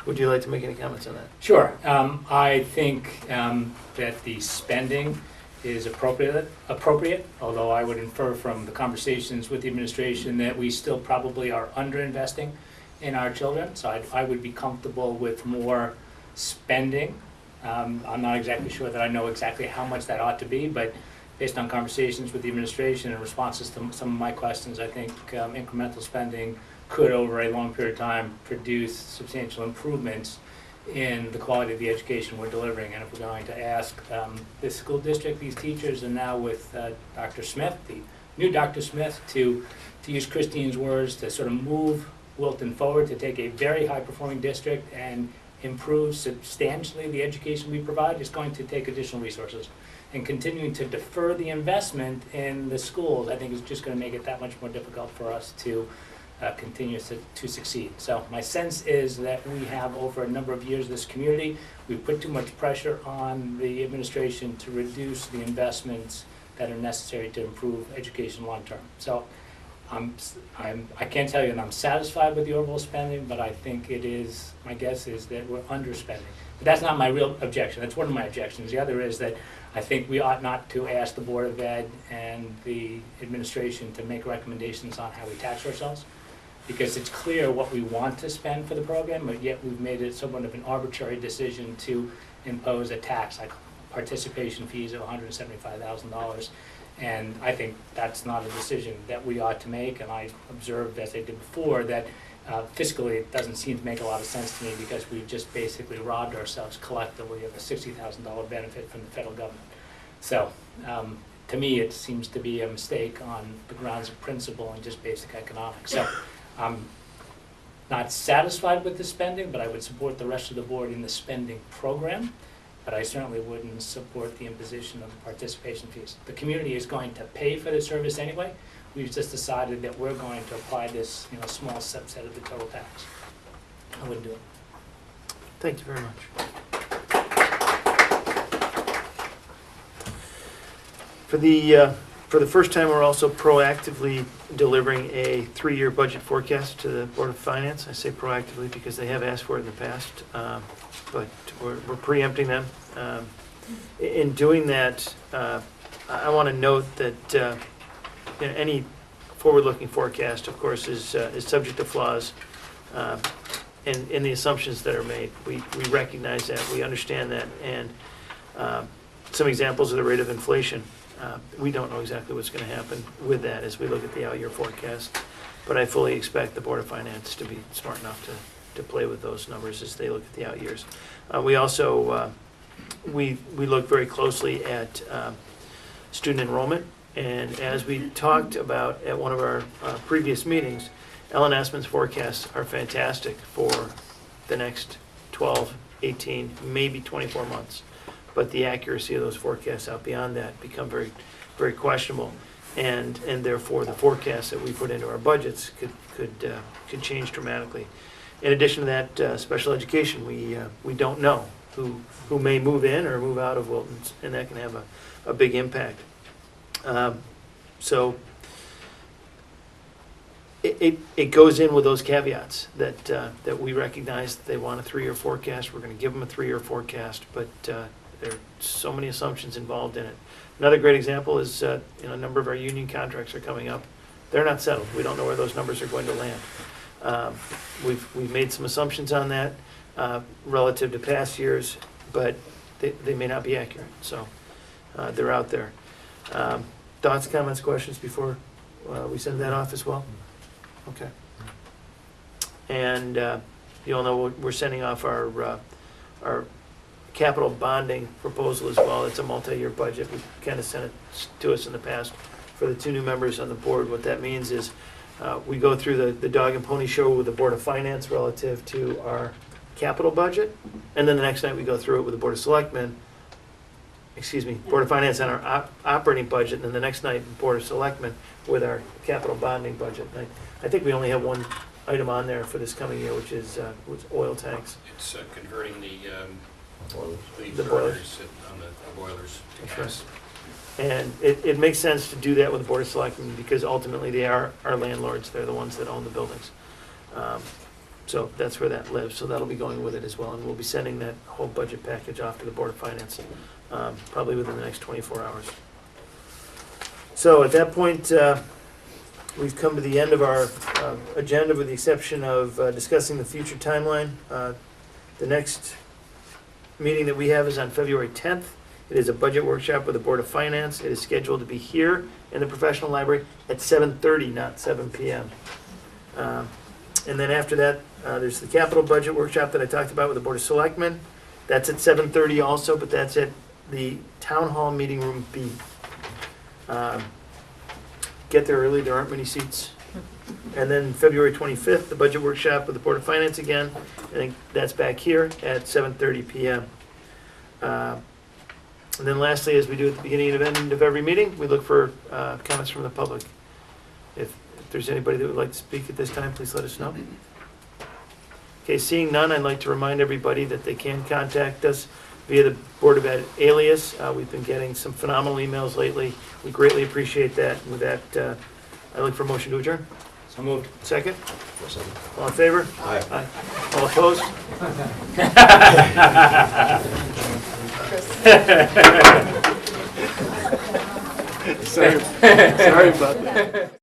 Would you like to make any comments on that? Sure. I think that the spending is appropriate, although I would infer from the conversations with the administration that we still probably are underinvesting in our children. So I would be comfortable with more spending. I'm not exactly sure that I know exactly how much that ought to be, but based on conversations with the administration and responses to some of my questions, I think incremental spending could, over a long period of time, produce substantial improvements in the quality of the education we're delivering. And if we're going to ask this school district, these teachers, and now with Dr. Smith, the new Dr. Smith, to use Christine's words, to sort of move Wilton forward, to take a very high-performing district and improve substantially the education we provide, is going to take additional resources. And continuing to defer the investment in the schools, I think, is just going to make it that much more difficult for us to continue to succeed. So my sense is that we have, over a number of years, this community, we've put too much pressure on the administration to reduce the investments that are necessary to improve education long-term. So I can't tell you that I'm satisfied with the overall spending, but I think it is, my guess is that we're underspending. But that's not my real objection. That's one of my objections. The other is that I think we ought not to ask the Board of Ed and the administration to make recommendations on how we tax ourselves. because it's clear what we want to spend for the program, but yet we've made it somewhat of an arbitrary decision to impose a tax, like participation fees of $175,000. And I think that's not a decision that we ought to make, and I observed, as I did before, that fiscally it doesn't seem to make a lot of sense to me, because we've just basically robbed ourselves collectively of a $60,000 benefit from the federal government. So to me, it seems to be a mistake on the grounds of principle and just basic economics. So I'm not satisfied with the spending, but I would support the rest of the board in the spending program. But I certainly wouldn't support the imposition of the participation fees. The community is going to pay for the service anyway. We've just decided that we're going to apply this, small subset of the total tax. I wouldn't do it. Thank you very much. For the first time, we're also proactively delivering a 3-year budget forecast to the Board of Finance. I say proactively because they have asked for it in the past, but we're preempting them. In doing that, I want to note that any forward-looking forecast, of course, is subject to flaws in the assumptions that are made. We recognize that, we understand that, and some examples of the rate of inflation. We don't know exactly what's going to happen with that as we look at the out-year forecast, but I fully expect the Board of Finance to be smart enough to play with those numbers as they look at the out years. We also we look very closely at student enrollment, and as we talked about at one of our previous meetings, Ellen Asman's forecasts are fantastic for the next 12, 18, maybe 24 months. But the accuracy of those forecasts out beyond that become very, very questionable, and therefore the forecasts that we put into our budgets could change dramatically. In addition to that, special education, we don't know who may move in or move out of Wilton, and that can have a big impact. So it goes in with those caveats that we recognize that they want a 3-year forecast. We're going to give them a 3-year forecast, but there are so many assumptions involved in it. Another great example is a number of our union contracts are coming up. They're not settled. We don't know where those numbers are going to land. We've made some assumptions on that relative to past years, but they may not be accurate. So they're out there. Thoughts, comments, questions before we send that off as well? Okay. And you'll know we're sending off our capital bonding proposal as well. It's a multi-year budget. We kind of sent it to us in the past for the 2 new members on the board. What that means is we go through the dog and pony show with the Board of Finance relative to our capital budget, and then the next night we go through it with the Board of Selectmen, Board of Finance on our operating budget, and then the next night Board of Selectmen with our capital bonding budget. And I think we only have one item on there for this coming year, which is oil tanks. It's converting the The burners on the boilers to gas. And it makes sense to do that with the Board of Selectmen because ultimately they are our landlords. They're the ones that own the buildings. So that's where that lives. So that'll be going with it as well. And we'll be sending that whole budget package off to the Board of Finance probably within the next 24 hours. So at that point, we've come to the end of our agenda with the exception of discussing the future timeline. The next meeting that we have is on February 10th. It is a budget workshop with the Board of Finance. It is scheduled to be here in the professional library at 7:30, not 7 p.m. And then after that, there's the capital budget workshop that I talked about with the Board of Selectmen. That's at 7:30 also, but that's at the Town Hall Meeting Room B. Get there early, there aren't many seats. And then February 25th, the budget workshop with the Board of Finance again. I think that's back here at 7:30 p.m. And then lastly, as we do at the beginning and end of every meeting, we look for comments from the public. If there's anybody that would like to speak at this time, please let us know. Okay, seeing none, I'd like to remind everybody that they can contact us via the Board of Ed alias. We've been getting some phenomenal emails lately. We greatly appreciate that. With that, I look for a motion to adjourn. So moved. Second? All in favor? Aye. All opposed? Sorry about that.